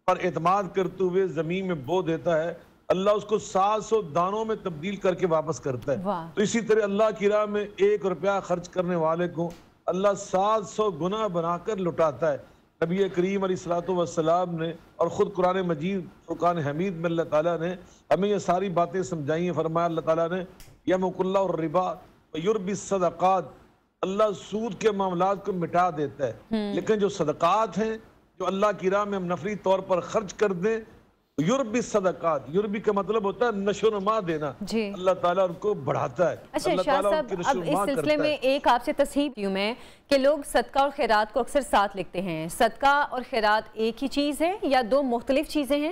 پر اعتماد کرتے ہوئے زمین میں بو دیتا ہے، اللہ اس کو 700 دانوں میں تبدیل کر کے واپس کرتا ہے. تو اسی طرح اللہ کی راہ میں 1 روپیہ خرچ کرنے والے کو اللہ 700 گنا بنا کر لٹاتا ہے. نبی کریم علیہ الصلوۃ والسلام نے اور خود قرآن مجید فرقان حمید میں اللہ تعالیٰ نے ہمیں یہ ساری باتیں سمجھائی ہیں. فرمایا اللہ تعالیٰ نے یمحق اللہ الربا ویربی الصدقات، اللہ سود کے معاملات کو مٹا دیتا ہے، لیکن جو صدقات ہیں جو اللہ کی راہ میں ہم نفلی طور پر خرچ کر دیں، یوربی صدقات، یوربی کا مطلب ہوتا ہے نشو و نما دینا. اللہ تعالیٰ ان کو بڑھاتا ہے. اچھا شاہ صاحب، اب اس سلسلے میں ایک آپ سے تصحیح کیوں میں کہ لوگ صدقہ اور خیرات کو اکثر ساتھ لکھتے ہیں. صدقہ اور خیرات ایک ہی چیز ہے یا 2 مختلف چیزیں ہیں؟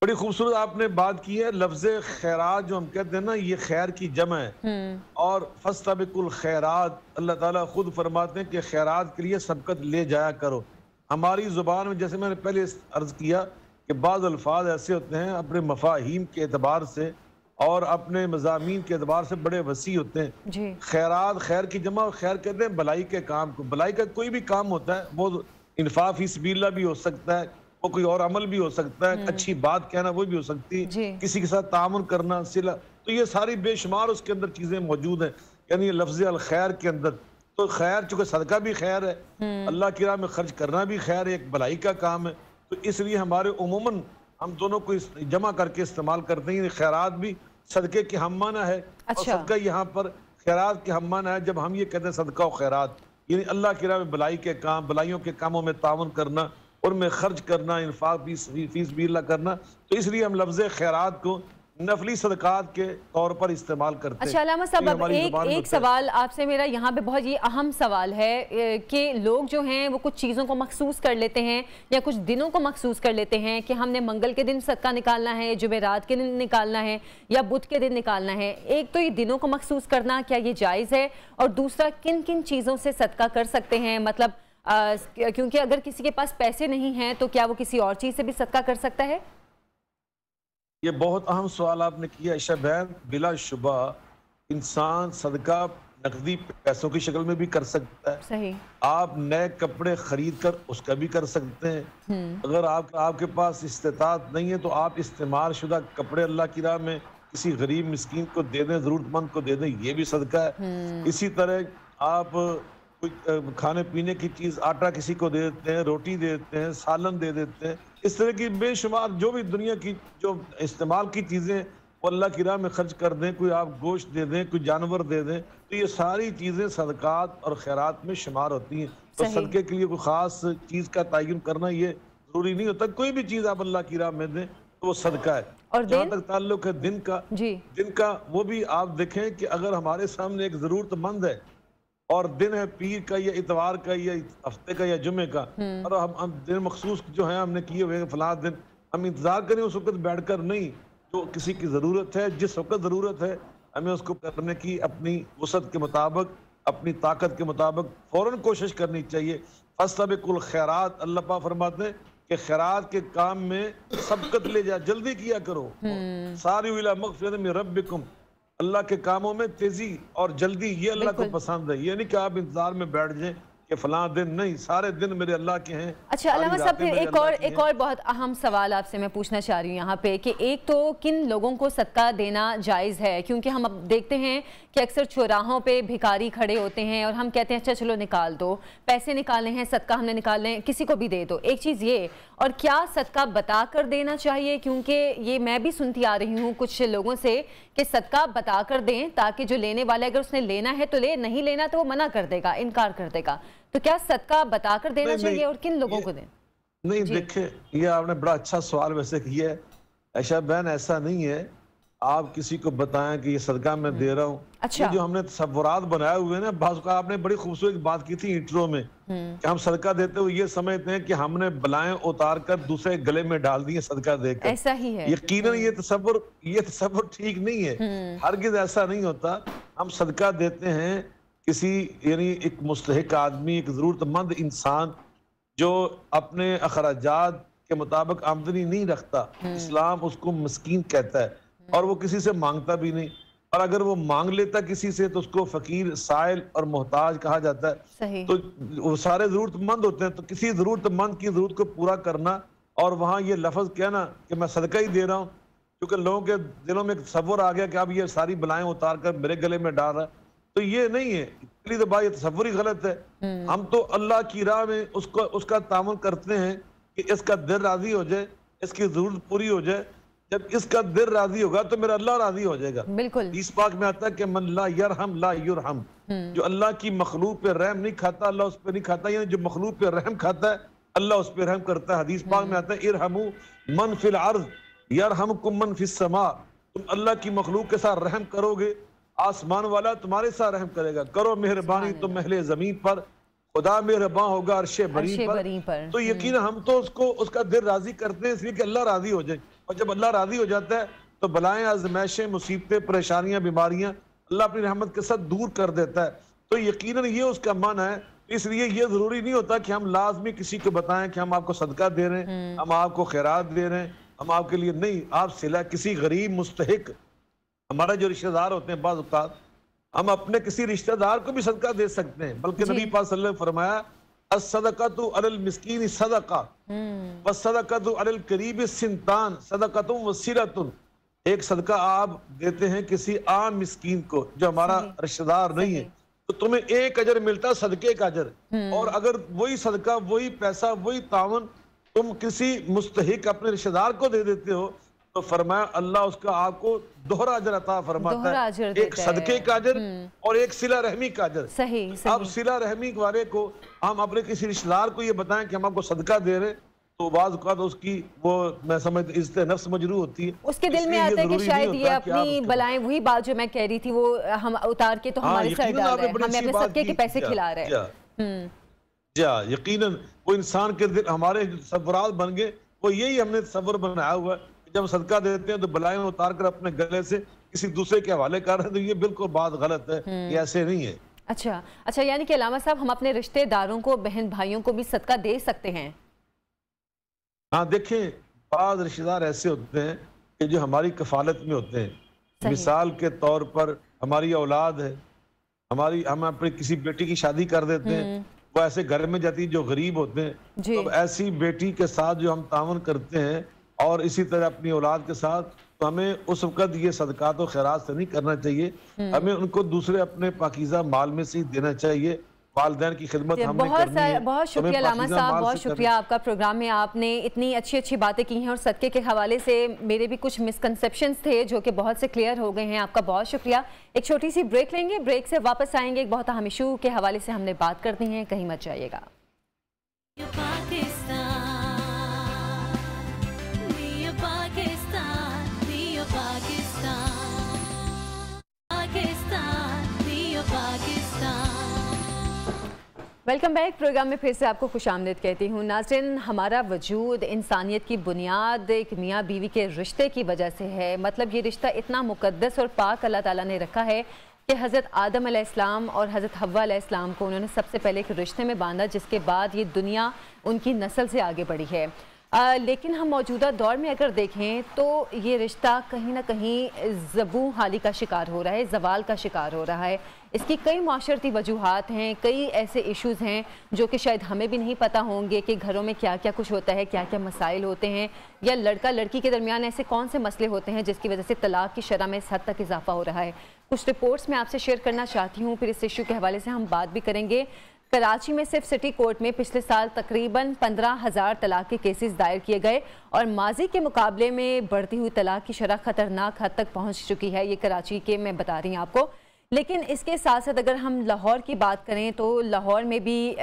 بڑی خوبصورت آپ نے بات کی ہے. لفظ خیرات جو ہم کہتے ہیں نا، یہ خیر کی جمع ہے. اور فاستبقوا الخیرات، اللہ تعالیٰ خود فرماتے ہیں کہ خیرات کے لیے سبقت لے جایا کرو. ہماری زبان میں جیسے میں نے پہلے عرض کیا کہ بعض الفاظ ایسے ہوتے ہیں اپنے مفاہیم کے اعتبار سے اور اپنے مضامین کے اعتبار سے بڑے وسیع ہوتے ہیں. خیرات، خیر کی جمع، خیر کہتے ہیں بلائی کے کام کو. بلائی کا کوئی بھی کام ہوتا ہے، وہ انفاق فی سبیل اللہ بھی ہو سکتا ہے، وہ کوئی اور عمل بھی ہو سکتا ہے، اچھی بات کہنا وہ بھی ہو سکتی ہے، کسی کے ساتھ تعاون کرنا، صلہ، تو یہ ساری بے شمار اس کے اندر چیزیں موجود ہیں. یعنی لفظ الخیر کے اندر تو خیر، چونکہ صدقہ بھی خیر ہے، اللہ کی راہ میں خرچ کرنا بھی خیر ہے، ایک بلائی کا کام ہے. تو اس لیے ہمارے عموماً ہم دونوں کو جمع کر کے استعمال کرتے ہیں. خیرات بھی صدقے کے ہم معنی ہے، اور صدقہ یہاں پر خیرات کے ہم معنی ہے. جب ہم یہ کہتے ہیں صدقہ و خیرات، یعنی اللہ کی راہ میں بلائی کے کام، بلائیوں کے کاموں میں تعاون کرنا، ان میں خرچ کرنا، انفاق فی سبیل اللہ کرنا. تو اس لیے ہم لفظ خیرات کو نفلی صدقات کے طور پر استعمال کرتے ہیں. اچھا علامہ صاحب، اب ایک سوال آپ سے میرا یہاں پہ بہت یہ اہم سوال ہے کہ لوگ جو ہیں وہ کچھ چیزوں کو مخصوص کر لیتے ہیں یا کچھ دنوں کو مخصوص کر لیتے ہیں کہ ہم نے منگل کے دن صدقہ نکالنا ہے، جمعرات کے دن نکالنا ہے یا بدھ کے دن نکالنا ہے. ایک تو یہ دنوں کو مخصوص کرنا کیا یہ جائز ہے، اور دوسرا کن کن چیزوں سے صدقہ کر سکتے ہیں؟ مطلب کیونکہ اگر کسی کے پاس پیسے نہیں ہیں تو کیا وہ کسی اور چیز سے بھی صدقہ کر سکتا ہے؟ یہ بہت اہم سوال آپ نے کیا عائشہ بہن. بلا شبہ انسان صدقہ نقدی پیسوں کی شکل میں بھی کر سکتا ہے. صحیح. آپ نئے کپڑے خرید کر اس کا بھی کر سکتے ہیں. اگر آپ کے پاس استطاعت نہیں ہے تو آپ استعمال شدہ کپڑے اللہ کی راہ میں کسی غریب مسکین کو دے دیں، ضرورت مند کو دے دیں، یہ بھی صدقہ ہے. اسی طرح آپ کوئی کھانے پینے کی چیز، آٹا کسی کو دے دیتے ہیں، روٹی دے دیتے ہیں، سالن دے دیتے ہیں، اس طرح کی بے شمار جو بھی دنیا کی جو استعمال کی چیزیں وہ اللہ کی راہ میں خرچ کر دیں، کوئی آپ گوشت دے دیں، کوئی جانور دے دیں، تو یہ ساری چیزیں صدقات اور خیرات میں شمار ہوتی ہیں. تو صدقے کے لیے کوئی خاص چیز کا تعین کرنا یہ ضروری نہیں ہوتا. کوئی بھی چیز آپ اللہ کی راہ میں دیں تو وہ صدقہ ہے. اور جہاں تک تعلق ہے دن کا وہ بھی آپ دیکھیں کہ اگر ہمارے سامنے ایک ضرورت مند ہے اور دن ہے پیر کا یا اتوار کا یا ہفتے کا یا جمعے کا، اور ہم دن مخصوص جو ہیں ہم نے کیے ہوئے فلاں دن، ہم انتظار کریں اس وقت بیٹھ کر نہیں. جو کسی کی ضرورت ہے، جس وقت ضرورت ہے ہمیں اس کو کرنے کی اپنی وسعت کے مطابق، اپنی طاقت کے مطابق فوراً کوشش کرنی چاہیے. فاستبقوا الخیرات، اللہ پاک فرماتے ہیں کہ خیرات کے کام میں سبقت لے جا، جلدی کیا کرو. سارعوا الی مغفرۃ من ربکم، اللہ کے کاموں میں تیزی اور جلدی یہ اللہ کو پسند ہے. یہ نہیں کہ آپ انتظار میں بیٹھ جائیں کہ فلاں دن، نہیں، سارے دن میرے اللہ کے ہیں. اچھا علامہ صاحب، پھر ایک اور بہت اہم سوال آپ سے میں پوچھنا چاہ رہی ہوں یہاں پہ کہ ایک تو کن لوگوں کو صدقہ دینا جائز ہے؟ کیونکہ ہم اب دیکھتے ہیں کہ اکثر چوراہوں پہ بھکاری کھڑے ہوتے ہیں اور ہم کہتے ہیں اچھا چلو نکال دو، پیسے نکالنے ہیں، صدقہ ہم نے نکالنے ہیں، کسی کو بھی دے دو. ایک چیز یہ، اور کیا صدقہ بتا کر دینا چاہیے؟ کیونکہ یہ میں بھی سنتی آ رہی ہوں کچھ لوگوں سے کہ صدقہ بتا کر دیں تاکہ جو لینے والا اگر اس نے لینا ہے تو لے، نہیں لینا تو وہ منع کر دے گا، انکار کر دے گا. تو کیا صدقہ بتا کر دینا چاہیے اور کن لوگوں کو دیں؟ نہیں دیکھیں، یہ آپ نے بڑا اچھا سوال ویسے کیا ہے عائشہ بہن. ایسا نہیں ہے آپ کسی کو بتائیں کہ یہ صدقہ میں دے رہا ہوں. یہ جو ہم نے تصورات بنائے ہوئے ہیں نا، بعض کا آپ نے بڑی خوبصورت بات کی تھی انٹرو میں کہ ہم صدقہ دیتے ہوئے یہ سمجھتے ہیں کہ ہم نے بلائیں اتار کر دوسرے گلے میں ڈال دی صدقہ دے کر. ایسا ہی ہے. یقیناً یہ تصور ٹھیک نہیں ہے. ہرگز ایسا نہیں ہوتا. ہم صدقہ دیتے ہیں کسی یعنی ایک مستحق آدمی، ایک ضرورت مند انسان جو اپنے اخراجات کے مطابق آمدنی نہیں رکھتا. اسلام اس کو مسکین کہتا ہے اور وہ کسی سے مانگتا بھی نہیں. اور اگر وہ مانگ لیتا کسی سے تو اس کو فقیر، سائل اور محتاج کہا جاتا ہے. تو وہ سارے ضرورت مند ہوتے ہیں. تو کسی ضرورت مند کی ضرورت کو پورا کرنا اور وہاں یہ لفظ کہنا کہ میں صدقہ ہی دے رہا ہوں، کیونکہ لوگوں کے دلوں میں ایک تصور آ گیا کہ اب یہ ساری بلائیں اتار کر میرے گلے میں ڈال رہا ہے، تو یہ نہیں ہے. پہلی تو بات یہ تصور ہی غلط ہے. ہم تو اللہ کی راہ میں اس کا تعاون کرتے ہیں کہ اس کا دل راضی ہو جائے، اس کی ضرورت پوری ہو جائے. جب اس کا دل راضی ہوگا تو میرا اللہ راضی ہو جائے گا. بالکل. اس پاک میں آتا ہے کہ من لا یرحم لا یرحم. جو اللہ کی مخلوق پہ رحم نہیں کھاتا اللہ اس پہ نہیں کھاتا. یعنی جو مخلوق پہ رحم کھاتا ہے اللہ اس پہ رحم کرتا ہے. حدیث پاک میں آتا ہے ارحموا من فی الارض یرحمکم من فی السماء. تم اللہ کی مخلوق کے ساتھ رحم کرو گے، آسمان والا تمہارے ساتھ رحم کرے گا. کرو مہربانی تم اہل زمین پر، خدا مہربان ہوگا عرش بری پر. تو یقینا ہم تو اس کا دل راضی کرتے ہیں اس لیے کہ اللہ راضی ہو جائے. اور جب اللہ راضی ہو جاتا ہے تو بلائیں، آزمائشیں، مصیبتیں، پریشانیاں، بیماریاں اللہ اپنی رحمت کے ساتھ دور کر دیتا ہے. تو یقیناً یہ اس کا معنی ہے. اس لیے یہ ضروری نہیں ہوتا کہ ہم لازمی کسی کو بتائیں کہ ہم آپ کو صدقہ دے رہے ہیں، ہم آپ کو خیرات دے رہے ہیں، ہم آپ کے لیے نہیں. آپ صلہ کسی غریب مستحق، ہمارا جو رشتہ دار ہوتے ہیں بعض اوقات ہم اپنے کسی رشتہ دار کو بھی صدقہ دے سکتے ہیں. بلکہ نبی پاک صلی اللہ علیہ وسلم نے فرمایا الصدقۃ علی المسکین صدقہ والصدقۃ علی القریب سنتان صدقۃ وصلۃ. ایک صدقہ آپ دیتے ہیں کسی عام مسکین کو جو ہمارا رشتہ دار نہیں ہے تو تمہیں ایک اجر ملتا صدقے کا اجر. اور اگر وہی صدقہ، وہی پیسہ، وہی تعاون تم کسی مستحق اپنے رشتہ دار کو دے دیتے ہو تو فرمایا اللہ اس کا آپ کو دوہرا اجر عطا فرماتا ہے. ایک صدقے کا اجر اور ایک صلہ رحمی کا اجر. اب صلہ رحمی والے کو ہم اپنے کسی رشتہ دار کو یہ بتائیں کہ ہم آپ کو صدقہ دے رہے تو بعض اوقات اس کی وہ میں سمجھتا عزت نفس مجروح ہوتی ہے. اس کے دل میں آتا ہے کہ شاید یہ اپنی بلائیں، وہی بات جو میں کہہ رہی تھی وہ ہم اتار کے تو ہمارے سر ڈال رہے ہیں، ہمیں اپنے صدقے کے پیسے کھلا رہے ہیں. یقیناً وہ انسان کے دل ہمارے تصورات بن گئے. وہ یہی ہم نے تصور بنایا ہوا ہے جب صدقہ دیتے ہیں تو بلائیں اتار کر اپنے گلے سے کسی دوسرے کے حوالے کر رہے ہیں. تو یہ بالکل بات غلط ہے، یہ ایسے نہیں ہے. اچھا یعنی کہ علامہ صاحب ہم اپنے رشتہ داروں کو، بہن بھائیوں کو بھی صدقہ دے سکتے ہیں؟ ہاں دیکھیں، بعض رشتہ دار ایسے ہوتے ہیں کہ جو ہماری کفالت میں ہوتے ہیں. مثال کے طور پر ہماری اولاد ہے، ہم اپنی کسی بیٹی کی شادی کر دیتے ہیں، وہ ایسے گھر میں جاتی جو غریب ہوتے ہیں. تو ایسی بیٹی کے ساتھ جو ہم تعاون کرتے ہیں اور اسی طرح اپنی اولاد کے ساتھ، تو ہمیں اس وقت یہ صدقات و خیرات سے نہیں کرنا چاہیے. ہمیں ان کو دوسرے اپنے پاکیزہ مال میں سے ہی دینا چاہیے. والدین کی خدمت ہم نے کرنی ہے. بہت شکریہ علامہ صاحب, بہت شکریہ آپ کا. پروگرام میں آپ نے اتنی اچھی اچھی باتیں کی ہیں اور صدقے کے حوالے سے میرے بھی کچھ مسکنسیپشنز تھے جو کہ بہت سے کلیئر ہو گئے ہیں. آپ کا بہت شکریہ. ایک چھوٹی سی بریک لیں گے, بریک سے واپس آئیں گے. ایک بہت اہم ایشو کے حوالے سے ہم نے بات کرنی ہے, کہیں مت جائیے گا. Welcome back. پروگرام میں پھر سے آپ کو خوش آمدید کہتی ہوں. ناظرین, ہمارا وجود انسانیت کی بنیاد ایک میاں بیوی کے رشتے کی وجہ سے ہے. مطلب یہ رشتہ اتنا مقدس اور پاک اللہ تعالیٰ نے رکھا ہے کہ حضرت آدم علیہ السلام اور حضرت حوا علیہ السلام کو انہوں نے سب سے پہلے ایک رشتے میں باندھا, جس کے بعد یہ دنیا ان کی نسل سے آگے بڑھی ہے. لیکن ہم موجودہ دور میں اگر دیکھیں تو یہ رشتہ کہیں نہ کہیں زبوں حالی کا شکار ہو رہا ہے, زوال کا شکار ہو رہا ہے. اس کی کئی معاشرتی وجوہات ہیں, کئی ایسے ایشوز ہیں جو کہ شاید ہمیں بھی نہیں پتہ ہوں گے کہ گھروں میں کیا کیا کچھ ہوتا ہے, کیا کیا مسائل ہوتے ہیں, یا لڑکا لڑکی کے درمیان ایسے کون سے مسئلے ہوتے ہیں جس کی وجہ سے طلاق کی شرح میں اس حد تک اضافہ ہو رہا ہے. کچھ رپورٹس میں آپ سے شیئر کرنا چاہتی ہوں, پھر اس ایشو کے حوالے سے ہم بات بھی کریں گے. کراچی میں صرف سٹی کورٹ میں پچھلے سال تقریباً 15,000 طلاق کے کیسز دائر کیے گئے اور ماضی کے مقابلے میں بڑھتی ہوئی طلاق کی شرح خطرناک حد تک پہنچ چکی ہے. یہ کراچی کے میں بتا رہی ہوں آپ کو. لیکن اس کے ساتھ ساتھ اگر ہم لاہور کی بات کریں تو لاہور میں بھی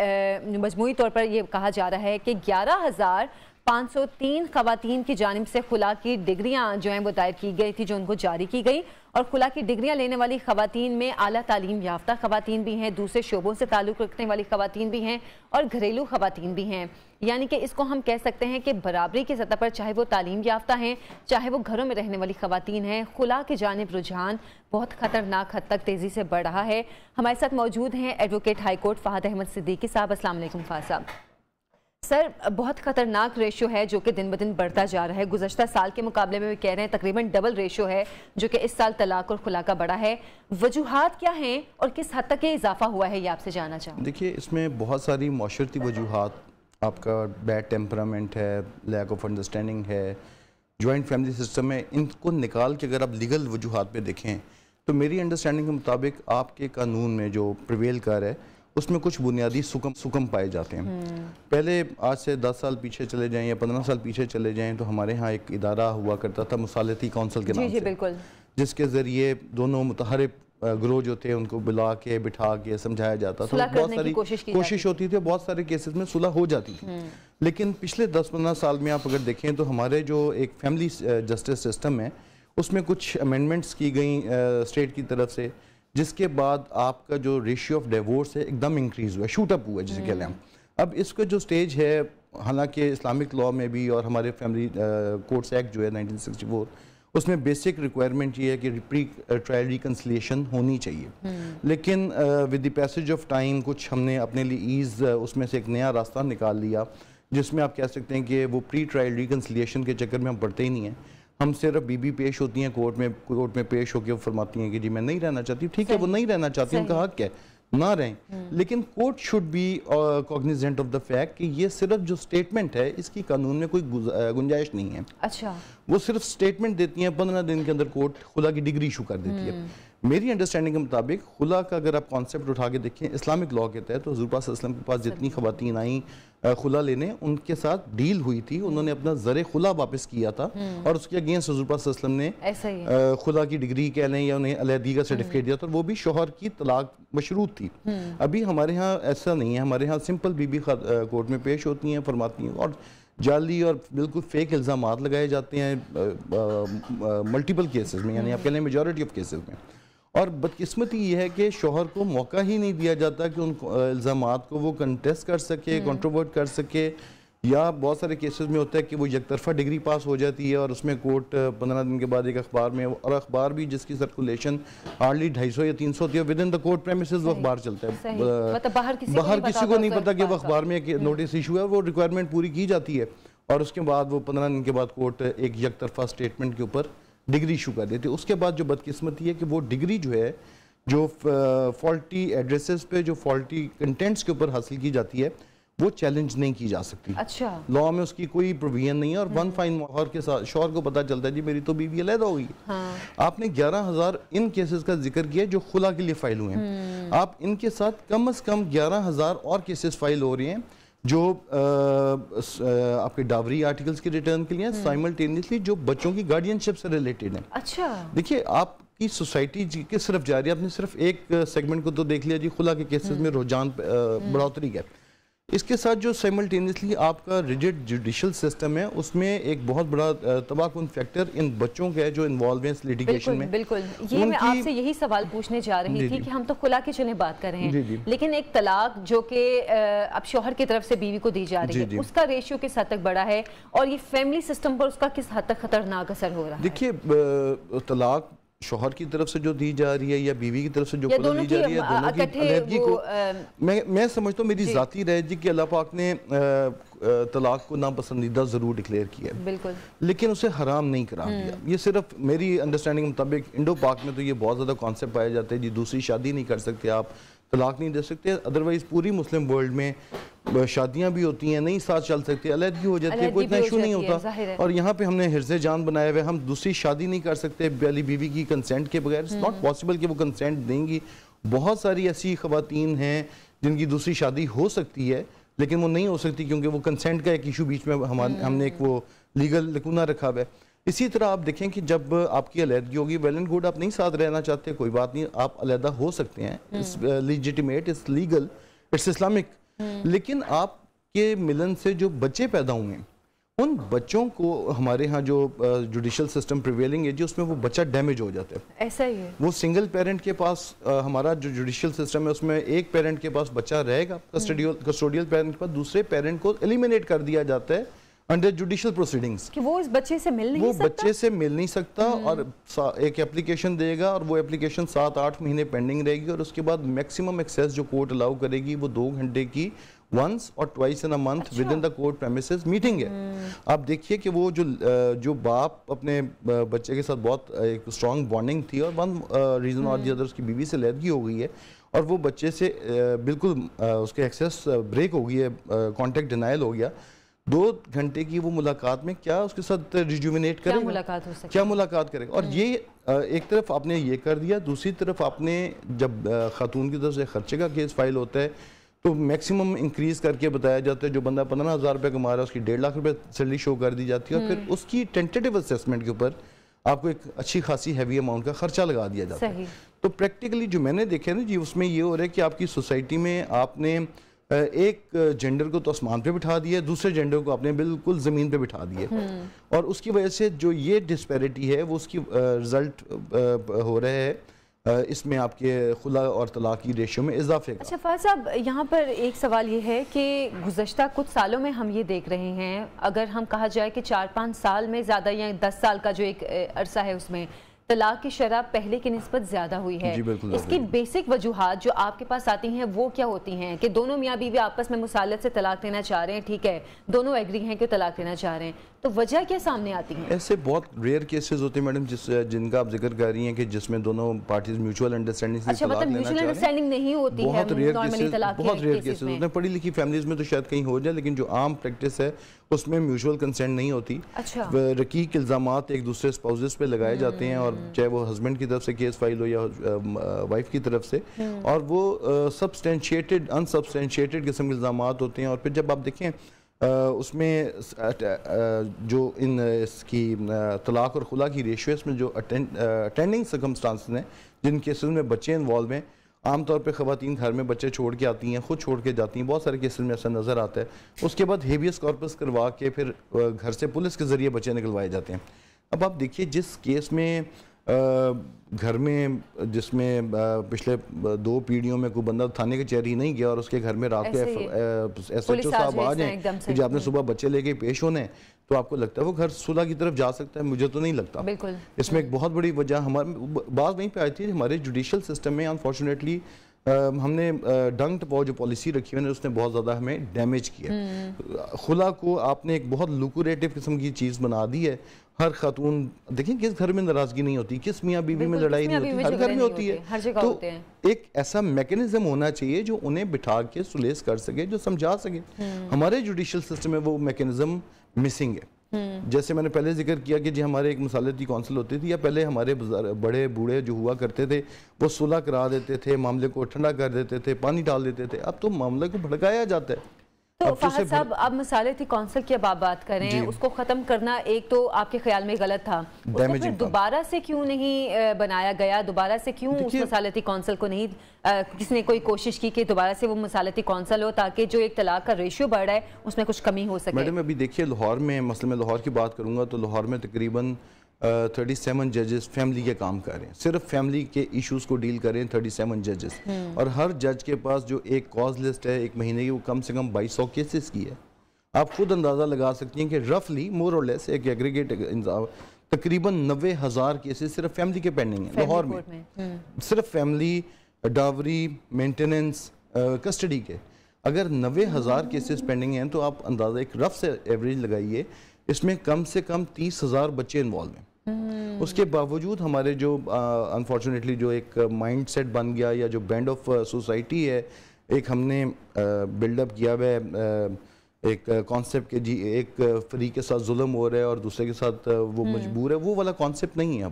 مجموعی طور پر یہ کہا جا رہا ہے کہ 11,503 خواتین کی جانب سے خلا کی ڈگریاں جو ہیں وہ دائر کی گئی تھی, جو ان کو جاری کی گئی. اور خلا کی ڈگریاں لینے والی خواتین میں اعلیٰ تعلیم یافتہ خواتین بھی ہیں, دوسرے شعبوں سے تعلق رکھنے والی خواتین بھی ہیں اور گھریلو خواتین بھی ہیں. یعنی کہ اس کو ہم کہہ سکتے ہیں کہ برابری کی سطح پر چاہے وہ تعلیم یافتہ ہیں, چاہے وہ گھروں میں رہنے والی خواتین ہیں, خلا کی جانب رجحان بہت خطرناک حد تک تیزی سے بڑھ رہا ہے. ہمارے ساتھ موجود ہیں advocate high court Fahad Ahmed Siddiqui صاحب. السلام علیکم فہد صاحب. سر, بہت خطرناک ریشو ہے جو کہ دن بدن بڑھتا جا رہا ہے. گزشتہ سال کے مقابلے میں بھی کہہ رہے ہیں تقریباً ڈبل ریشو ہے جو کہ اس سال طلاق اور خلا کا بڑھا ہے. وجوہات کیا ہیں اور کس حد تک یہ اضافہ ہوا ہے, یہ آپ سے جاننا چاہوں. دیکھیے, اس میں بہت ساری معاشرتی وجوہات, آپ کا بیڈ ٹیمپرامنٹ ہے, لیک آف انڈرسٹینڈنگ ہے, جوائنٹ فیملی سسٹم ہے. ان کو نکال کے اگر آپ لیگل وجوہات پہ دیکھیں تو میری انڈرسٹینڈنگ کے مطابق آپ کے قانون میں جو پریویل کر ہے اس میں کچھ بنیادی سکم پائے جاتے ہیں. پہلے آج سے 10 سال پیچھے چلے جائیں یا 15 سال پیچھے چلے جائیں تو ہمارے ہاں ایک ادارہ ہوا کرتا تھا مصالحتی کونسل کے نام سے, بالکل, جس کے ذریعے دونوں متحارب گروہ جو تھے ان کو بلا کے بٹھا کے سمجھایا جاتا تھا. بہت ساری کوشش ہوتی تھی, بہت سارے کیسز میں صلح ہو جاتی تھی. لیکن پچھلے 10-15 سال میں آپ اگر دیکھیں تو ہمارے جو ایک فیملی جسٹس سسٹم ہے اس میں کچھ امینڈمنٹس کی گئیں اسٹیٹ کی طرف سے, جس کے بعد آپ کا جو ریشیو آف ڈیورس ہے ایک دم انکریز ہوا, شوٹ اپ ہوا جسے کہہ لیں ہم. اب اس کا جو سٹیج ہے, حالانکہ اسلامک لاء میں بھی اور ہمارے فیملی کورٹس ایکٹ جو ہے 1964 اس میں بیسک ریکوائرمنٹ یہ ہے کہ پری ٹرائل ریکنسلیشن ہونی چاہیے. لیکن with the passage of time کچھ ہم نے اپنے لیے ایز اس میں سے ایک نیا راستہ نکال لیا, جس میں آپ کہہ سکتے ہیں کہ وہ پری ٹرائل ریکنسلیشن کے چکر میں ہم پڑھتے ہی نہیں ہیں. ہم صرف بی پیش ہوتی ہیں کورٹ میں پیش ہو کے وہ فرماتی ہیں کہ جی میں نہیں رہنا چاہتی. ٹھیک ہے, وہ نہیں رہنا چاہتی, ان کا حق ہے نہ رہیں, لیکن court should be cognizant of the fact کہ یہ صرف جو سٹیٹمنٹ ہے اس کی قانون میں کوئی گنجائش نہیں ہے. اچھا, وہ صرف سٹیٹمنٹ دیتی ہیں, 15 دن کے اندر کورٹ خلا کی ڈگری ایشو کر دیتی ہے. میری انڈرسٹینڈنگ کے مطابق خلا کا اگر آپ کانسیپٹ اٹھا کے دیکھیں اسلامک لاء کے تحت, تو حضور پاک صلی اللہ علیہ وسلم کے پاس جتنی خواتین آئیں خلا لینے, ان کے ساتھ ڈیل ہوئی تھی, انہوں نے اپنا زر خلا واپس کیا تھا اور اس کے اگینسٹ حضور پاک صلی اللہ علیہ وسلم نے خلا کی ڈگری کہہ لیں یا انہیں علیحدگی کا سرٹیفکیٹ دیا تھا, وہ بھی شوہر کی طلاق مشروط تھی. ابھی ہمارے ہاں ایسا نہیں ہے, ہمارے ہاں سمپل بی کورٹ میں پیش ہوتی ہیں, فرماتی ہیں, اور جعلی اور بالکل فیک الزامات لگائے جاتے ہیں ملٹیپل کیسز میں, یعنی آپ کہہ لیں میجورٹی آف کیسز میں. اور بدقسمتی یہ ہے کہ شوہر کو موقع ہی نہیں دیا جاتا کہ ان الزامات کو وہ کنٹیسٹ کر سکے, کنٹروورٹ کر سکے. یا بہت سارے کیسز میں ہوتا ہے کہ وہ یک طرفہ ڈگری پاس ہو جاتی ہے اور اس میں کورٹ 15 دن کے بعد ایک اخبار میں, اور اخبار بھی جس کی سرکولیشن ہارڈلی 250 یا 300 ہوتی ہے, with in the court premises وہ اخبار چلتا ہے, باہر کسی کو نہیں پتا کہ وہ اخبار میں ایک نوٹس ایشو ہے, وہ ریکوائرمنٹ پوری کی جاتی ہے اور اس کے بعد وہ 15 دن کے بعد کورٹ ایک یک طرفہ سٹیٹمنٹ کے اوپر ڈگری ایشو کر دیتی ہے. اس کے بعد جو بدقسمتی ہے کہ وہ ڈگری جو ہے جو فالٹی ایڈریسز پہ جو فالٹی کنٹینٹس کے اوپر حاصل کی جاتی ہے, وہ چیلنج نہیں کی جا سکتی. اچھا, لا میں اس کی کوئی پروویژن نہیں ہے. اور ون فائن مہر کے ساتھ شوہر کو پتا چلتا ہے جی میری تو بیوی علیحدہ ہو گئی. آپ نے 11,000 ان کیسز کا ذکر کیا جو خلا کے لیے فائل ہوئے ہیں. آپ ان کے ساتھ کم از کم 11,000 اور کیسز فائل ہو رہے ہیں جو آپ کے ڈاوری آرٹیکلز کے ریٹرن کے لیے سائملٹینیسلی جو بچوں کی گارڈین شپ سے ریلیٹڈ ہیں. اچھا, دیکھیے آپ کی سوسائٹی جی کس طرف جا رہی ہے. آپ نے صرف ایک سیگمنٹ کو تو دیکھ لیا جی خلا کے کیسز میں رجحان بڑھوتری ہے. اس کے ساتھ جو سائملٹینیسلی آپ کا ریجڈ جوڈیشل سسٹم ہے اس میں ایک بہت بڑا تباہ کن فیکٹر ان بچوں کا ہے جو انوالو ہیں اس لیٹیگیشن میں. بالکل, یہ میں آپ سے یہی سوال پوچھنے جا رہی تھی کہ ہم تو خلا کی چلیں بات کر رہے ہیں, لیکن ایک طلاق جو کہ اب شوہر کی طرف سے بیوی کو دی جا رہی ہے اس کا ریشیو کس حد تک بڑا ہے اور یہ فیملی سسٹم پر اس کا کس حد تک خطرناک اثر ہو رہا ہے؟ دیکھیے طلاق شوہر کی طرف سے جو دی جا رہی ہے یا بیوی کی طرف سے جو خلا دی جا رہی ہے دونوں کی علیحدگی کو میں سمجھتا ہوں میری ذاتی رائے جی کہ اللہ پاک نے طلاق کو ناپسندیدہ ضرور ڈکلیئر کیا ہے بالکل, لیکن اسے حرام نہیں قرار دیا. یہ صرف میری انڈرسٹینڈنگ مطابق انڈو پاک میں تو یہ بہت زیادہ کانسیپٹ پائے جاتے ہیں جی دوسری شادی نہیں کر سکتے آپ, طلاق نہیں دے سکتے. ادروائز پوری مسلم ورلڈ میں شادیاں بھی ہوتی ہیں, نہیں ساتھ چل سکتے, علیحدگی ہو جاتی ہے, کوئی اتنا ایشو نہیں ہوتا. اور یہاں پہ ہم نے حرز جان بنایا ہوئے, ہم دوسری شادی نہیں کر سکتے پہلی بیوی کی کنسینٹ کے بغیر. اٹس ناٹ پاسبل کہ وہ کنسینٹ دیں گی. بہت ساری ایسی خواتین ہیں جن کی دوسری شادی ہو سکتی ہے لیکن وہ نہیں ہو سکتی کیونکہ وہ کنسینٹ کا ایک ایشو بیچ میں ہم نے ایک وہ لیگل لکونہ رکھا ہوا ہے. اسی طرح آپ دیکھیں کہ جب آپ کی علیحدگی ہوگی ویل اینڈ گڈ, آپ نہیں ساتھ رہنا چاہتے کوئی بات نہیں, آپ علیحدہ ہو سکتے ہیں, it's legitimate, it's legal, it's Islamic. لیکن آپ کے ملن سے جو بچے پیدا ہوئے ہیں ان بچوں کو ہمارے ہاں جو جوڈیشل سسٹم پریویلنگ ہے جی اس میں وہ بچہ ڈیمیج ہو جاتا ہے. ایسا ہی ہے, وہ سنگل پیرنٹ کے پاس ہمارا جو جوڈیشل سسٹم ہے اس میں ایک پیرنٹ کے پاس بچہ رہے گا کسٹوڈیل پیرنٹ پر, دوسرے پیرنٹ کو ایلیمینیٹ کر دیا جاتا ہے انڈر جوڈیشل پروسیڈنگز کہ وہ اس بچے سے مل نہیں سکتا, وہ بچے سے مل نہیں سکتا. اور ایک اپلیکیشن دے گا اور وہ اپلیکیشن 7-8 مہینے پینڈنگ رہے گی اور اس کے بعد میکسیمم ایکسیس جو کورٹ الاؤ کرے گی وہ 2 گھنٹے کی once or twice in a month within the court premises meeting ہے. آپ دیکھیے کہ وہ جو باپ اپنے بچے کے ساتھ بہت ایک اسٹرانگ بانڈنگ تھی اور ون ریزن اور دی ادر اس کی بیوی سے علیحدگی ہو گئی ہے اور وہ بچے سے بالکل اس کے ایکسیس بریک ہو گئی ہے, کانٹیکٹ ڈینائل ہو گیا. 2 گھنٹے کی وہ ملاقات میں کیا اس کے ساتھ ریجوینیٹ کرے گا, کیا ملاقات کرے گا. اور یہ ایک طرف آپ نے یہ کر دیا, دوسری طرف آپ نے جب خاتون کی طرف سے خرچے کا کیس فائل ہوتا ہے تو میکسیمم انکریز کر کے بتایا جاتا ہے جو بندہ 15,000 روپے کما رہا ہے اس کی 1.5 لاکھ روپے سیلری شو کر دی جاتی ہے اور پھر اس کی ٹینٹیٹیو اسیسمنٹ کے اوپر آپ کو ایک اچھی خاصی ہیوی اماؤنٹ کا خرچہ لگا دیا جاتا ہے. تو پریکٹیکلی جو میں نے دیکھا نا جی اس میں یہ ہو رہا ہے کہ آپ کی سوسائٹی میں آپ نے ایک جینڈر کو تو آسمان پہ بٹھا دیا ہے, دوسرے جینڈر کو آپ نے بالکل زمین پہ بٹھا دیے اور اس کی وجہ سے جو یہ ڈسپیرٹی ہے وہ اس کی رزلٹ ہو رہا ہے اس میں آپ کے خلا اور طلاق کی ریشیو میں اضافے کا. اچھا فہد صاحب, یہاں پر ایک سوال یہ ہے کہ گزشتہ کچھ سالوں میں ہم یہ دیکھ رہے ہیں, اگر ہم کہا جائے کہ 4-5 سال میں زیادہ یا 10 سال کا جو ایک عرصہ ہے اس میں طلاق کی شرح پہلے کی نسبت زیادہ ہوئی ہے. اس کی بیسک وجوہات جو آپ کے پاس آتی ہیں وہ کیا ہوتی ہیں کہ دونوں میاں بیوی آپس میں مسالت سے طلاق دینا چاہ رہے ہیں, ٹھیک ہے, دونوں ایگری ہیں کہ طلاق دینا چاہ رہے ہیں, تو وجہ کیا سامنے آتی ہیں؟ ایسے بہت ریئر کیسز ہوتے ہیں میڈم جن کا آپ ذکر کر رہی ہیں کہ جس میں دونوں پارٹیز میوچول انڈرسٹینڈنگ سے طلاق لینا چاہ رہے ہیں. نہیں ہوتی ہے بہت ریئر کیسز ہوتے ہیں. پڑھی لکھی فیملیز میں تو شاید کہیں ہو جائے لیکن جو عام پریکٹس ہے اس میں میوچول کنسینٹ نہیں ہوتی. رقیق الزامات ایک دوسرے اسپاؤزز پہ لگائے جاتے ہیں اور چاہے وہ ہسبینڈ کی طرف سے کیس فائل ہو یا وائف کی طرف سے, اور وہ سبسٹینشیٹڈ انسبسٹینشیٹڈ قسم کے الزامات ہوتے ہیں. اور پھر جب آپ دیکھیں اس میں جو اس کی طلاق اور خلا کی ریشیو اس میں جو اٹینڈنگ سرکمسٹانسز ہیں جن کیسز میں بچے انوالو ہیں, عام طور پہ خواتین گھر میں بچے چھوڑ کے آتی ہیں, خود چھوڑ کے جاتی ہیں, بہت سارے کیسز میں ایسا نظر آتا ہے. اس کے بعد ہیبیس کارپس کروا کے پھر گھر سے پولیس کے ذریعے بچے نکلوائے جاتے ہیں. اب آپ دیکھیے جس کیس میں گھر میں جس میں پچھلے 2 پیڑھیوں میں کوئی بندہ تھانے کے چہری نہیں گیا اور اس کے گھر میں رات کے ایس ایچ او صاحب آ جائیں کہ جب آپ نے صبح بچے لے کے پیش ہونے تو آپ کو لگتا ہے وہ گھر صلح کی طرف جا سکتا ہے؟ مجھے تو نہیں لگتا. اس میں ایک بہت بڑی وجہ ہمارے بات وہیں پہ آئی تھی, ہمارے جوڈیشل سسٹم میں انفارچونیٹلی ہم نے ڈنگ ٹپاؤ جو پالیسی رکھی ہوئی ہے اس نے بہت زیادہ ہمیں ڈیمیج کیا. خلا کو آپ نے ایک بہت لوکریٹو قسم کی چیز بنا دی ہے. ہر خاتون دیکھیں کس گھر میں ناراضگی نہیں ہوتی, کس میاں بیوی میں لڑائی نہیں ہوتی, ہر گھر میں ہوتی ہے. تو ایک ایسا میکنزم ہونا چاہیے جو انہیں بٹھا کے سلیس کر سکے, جو سمجھا سکے. ہمارے جوڈیشل سسٹم میں وہ میکنزم مسنگ ہے. جیسے میں نے پہلے ذکر کیا کہ جی ہمارے ایک مصالحتی کونسل ہوتی تھی, یا پہلے ہمارے بڑے بوڑھے جو ہوا کرتے تھے وہ صلح کرا دیتے تھے, معاملے کو ٹھنڈا کر دیتے تھے, پانی ڈال دیتے تھے. اب تو معاملے کو بھڑکایا جاتا ہے. تو فہد صاحب آپ مصالحتی کونسل کی اب آپ بات کریں, اس کو ختم کرنا ایک تو آپ کے خیال میں غلط تھا, اس کو پھر دوبارہ سے کیوں نہیں بنایا گیا, دوبارہ سے کیوں اس مصالحتی کونسل کو نہیں کسی نے کوئی کوشش کی کہ دوبارہ سے وہ مصالحتی کونسل ہو تاکہ جو ایک طلاق کا ریشیو بڑھ رہا ہے اس میں کچھ کمی ہو سکے؟ میڈم ابھی دیکھیے لاہور میں, مثلا میں لاہور کی بات کروں گا تو لاہور میں تقریباً 37 ججز فیملی کے کام کر رہے ہیں, صرف فیملی کے ایشوز کو ڈیل کر رہے ہیں 37 ججز. اور ہر جج کے پاس جو ایک کاز لسٹ ہے ایک مہینے کی, وہ کم سے کم 2200 کیسز کی ہے. آپ خود اندازہ لگا سکتی ہیں کہ رفلی مور اور لیس ایک ایگریگیٹ تقریباً 90,000 کیسز صرف فیملی کے پینڈنگ ہیں لاہور میں. صرف فیملی, ڈاوری, مینٹیننس, کسٹڈی کے اگر 90,000 کیسز پینڈنگ ہیں تو آپ اندازہ ایک رف سے ایوریج لگائیے, اس میں کم سے کم 30,000 بچے انوالو ہیں. اس کے باوجود ہمارے جو انفارچونیٹلی جو ایک مائنڈ سیٹ بن گیا, یا جو بینڈ آف سوسائٹی ہے, ایک ہم نے بلڈ اپ کیا ہوا ہے ایک کانسیپٹ کہ جی ایک فریق کے ساتھ ظلم ہو رہا ہے اور دوسرے کے ساتھ وہ مجبور ہے, وہ والا کانسیپٹ نہیں ہے.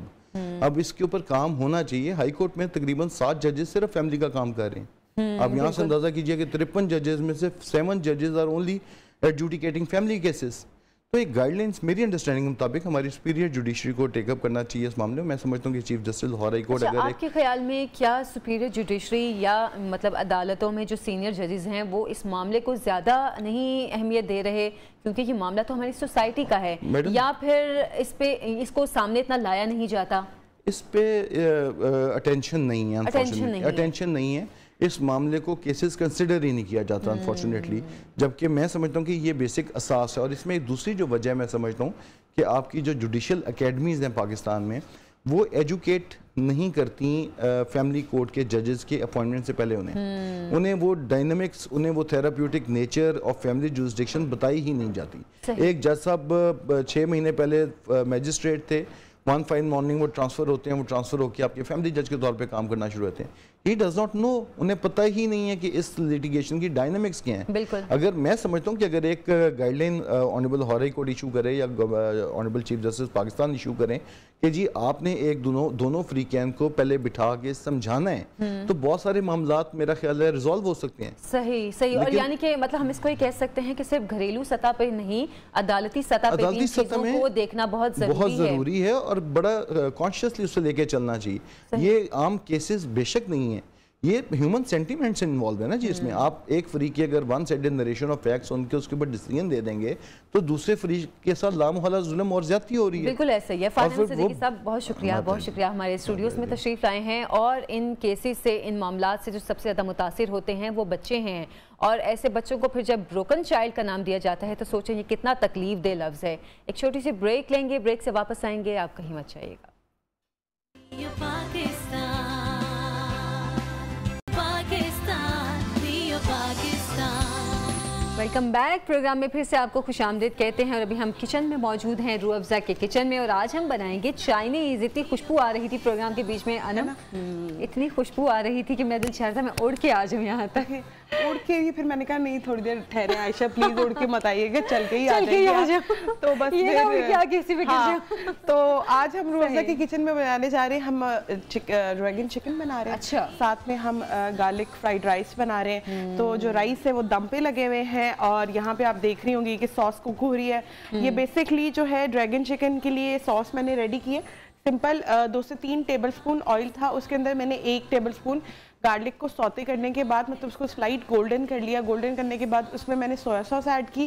اب اس کے اوپر کام ہونا چاہیے. ہائی کورٹ میں تقریباً 7 ججز صرف فیملی کا کام کر رہے ہیں. اب یہاں سے اندازہ کیجئے کہ 53 ججز میں سے 7 ججز آر اونلی ایڈجوڈیکیٹنگ فیملی کیسز. تو ایک گائیڈ لائنس میری انڈرسٹینڈنگ کے مطابق ہماری سپیریئر جوڈیشری کو ٹیک اپ کرنا چاہیے اس معاملے میں. میں سمجھتا ہوں کہ chief justice Lahore high court اگر آپ کے خیال میں کیا سپیریئر جوڈیشری یا مطلب عدالتوں میں جو سینئر ججز ہیں وہ اس معاملے کو زیادہ نہیں اہمیت دے رہے کیونکہ یہ معاملہ تو ہماری سوسائٹی کا ہے, یا پھر اس کو سامنے اتنا لایا نہیں جاتا؟ اس پہ اٹینشن نہیں ہے, اٹینشن نہیں ہے. اس معاملے کو کیسز کنسیڈر ہی نہیں کیا جاتا انفارچونیٹلی, جبکہ میں سمجھتا ہوں کہ یہ بیسک اساس ہے. اور اس میں ایک دوسری جو وجہ میں سمجھتا ہوں کہ آپ کی جو جوڈیشل اکیڈمیز ہیں پاکستان میں, وہ ایجوکیٹ نہیں کرتی فیملی کورٹ کے ججز کے اپوائنٹمنٹ سے پہلے انہیں وہ ڈائنامکس, انہیں وہ therapeutic nature of family jurisdiction بتائی ہی نہیں جاتی. ایک جج صاحب 6 مہینے پہلے میجسٹریٹ تھے, 1 فائن مارننگ وہ ٹرانسفر ہوتے ہیں, وہ ٹرانسفر ہو کے آپ کے فیملی جج کے طور پہ کام کرنا شروع ہوتے ہیں. ہی ڈز ناٹ نو, انہیں پتہ ہی نہیں ہے کہ اس لیٹیگیشن کی ڈائنامکس کیا ہیں. اگر میں سمجھتا ہوں کہ اگر ایک guide line honourable Lahore high court issue کرے یا honourable chief justice Pakistan issue کریں کہ جی آپ نے ایک دونوں فریقین کو پہلے بٹھا کے سمجھانا ہے, تو بہت سارے معاملات میرا خیال ہے ریزالو ہو سکتے ہیں. صحیح. اور یعنی کہ مطلب ہم اس کو یہ کہہ سکتے ہیں کہ صرف گھریلو سطح پہ نہیں, عدالتی سطح پہ بھی چیزوں کو دیکھنا بہت ضروری ہے اور بڑا کانشیسلی اس سے لے کے چلنا چاہیے. یہ عام کیسز بے شک نہیں ہیں, یہ ہیومن سینٹیمنٹ سے انوالو ہے نا جی. اس میں آپ ایک فریق کی اگر one sided narration of facts in کے اس کے اوپر ڈیسیژن دے دیں گے تو دوسرے فریق کے ساتھ لامحالہ ظلم اور زیادتی ہو رہی ہے. بالکل ایسا ہی ہے. فاہد صدیقی صاحب بہت شکریہ ہمارے اسٹوڈیوز میں تشریف لائے ہیں, اور ان کیسز سے, ان معاملات سے جو سب سے زیادہ متاثر ہوتے ہیں وہ بچے ہیں, اور ایسے بچوں کو پھر جب بروکن چائلڈ کا نام دیا جاتا ہے تو سوچیں یہ کتنا تکلیف دہ لفظ ہے. ایک چھوٹی سی بریک لیں گے, بریک سے واپس آئیں گے, آپ کہیں مت جائیے گا. Welcome back. پروگرام میں پھر سے آپ کو خوش آمدید کہتے ہیں, اور ابھی ہم کچن میں موجود ہیں, روح افزا کے کچن میں, اور آج ہم بنائیں گے چائنیز. اتنی خوشبو آ رہی تھی پروگرام کے بیچ میں انم, اتنی خوشبو آ رہی تھی کہ میں دل چاہ رہا تھا میں اڑ کے آ جاؤں یہاں تک. اڑ کے ہی پھر میں نے کہا نہیں تھوڑی دیر ٹھہرے عائشہ پلیز اڑ کے مت آئیے گا, چل کے ہی آ جائیے. تو بس تو آج ہم روح افزا کے کچن میں بنانے جا رہے ہیں, ہم ڈریگن چکن بنا رہے ہیں, ساتھ میں ہم گارلک فرائیڈ رائس بنا رہے ہیں. تو جو رائس ہے وہ دم پہ لگے ہوئے ہیں, اور یہاں پہ آپ دیکھ رہی ہوں گی کہ سوس کو ہو رہی ہے. یہ بیسکلی جو ہے ڈریگن چکن کے لیے سوس میں نے ریڈی کی ہے. سمپل 2 سے 3 ٹیبل سپون آئل تھا, اس کے اندر میں نے 1 ٹیبل سپون گارلک کو سوتے کرنے کے بعد مطلب اس کو سلائٹ گولڈن کر لیا. گولڈن کرنے کے بعد اس میں نے سویا سوس ایڈ کی,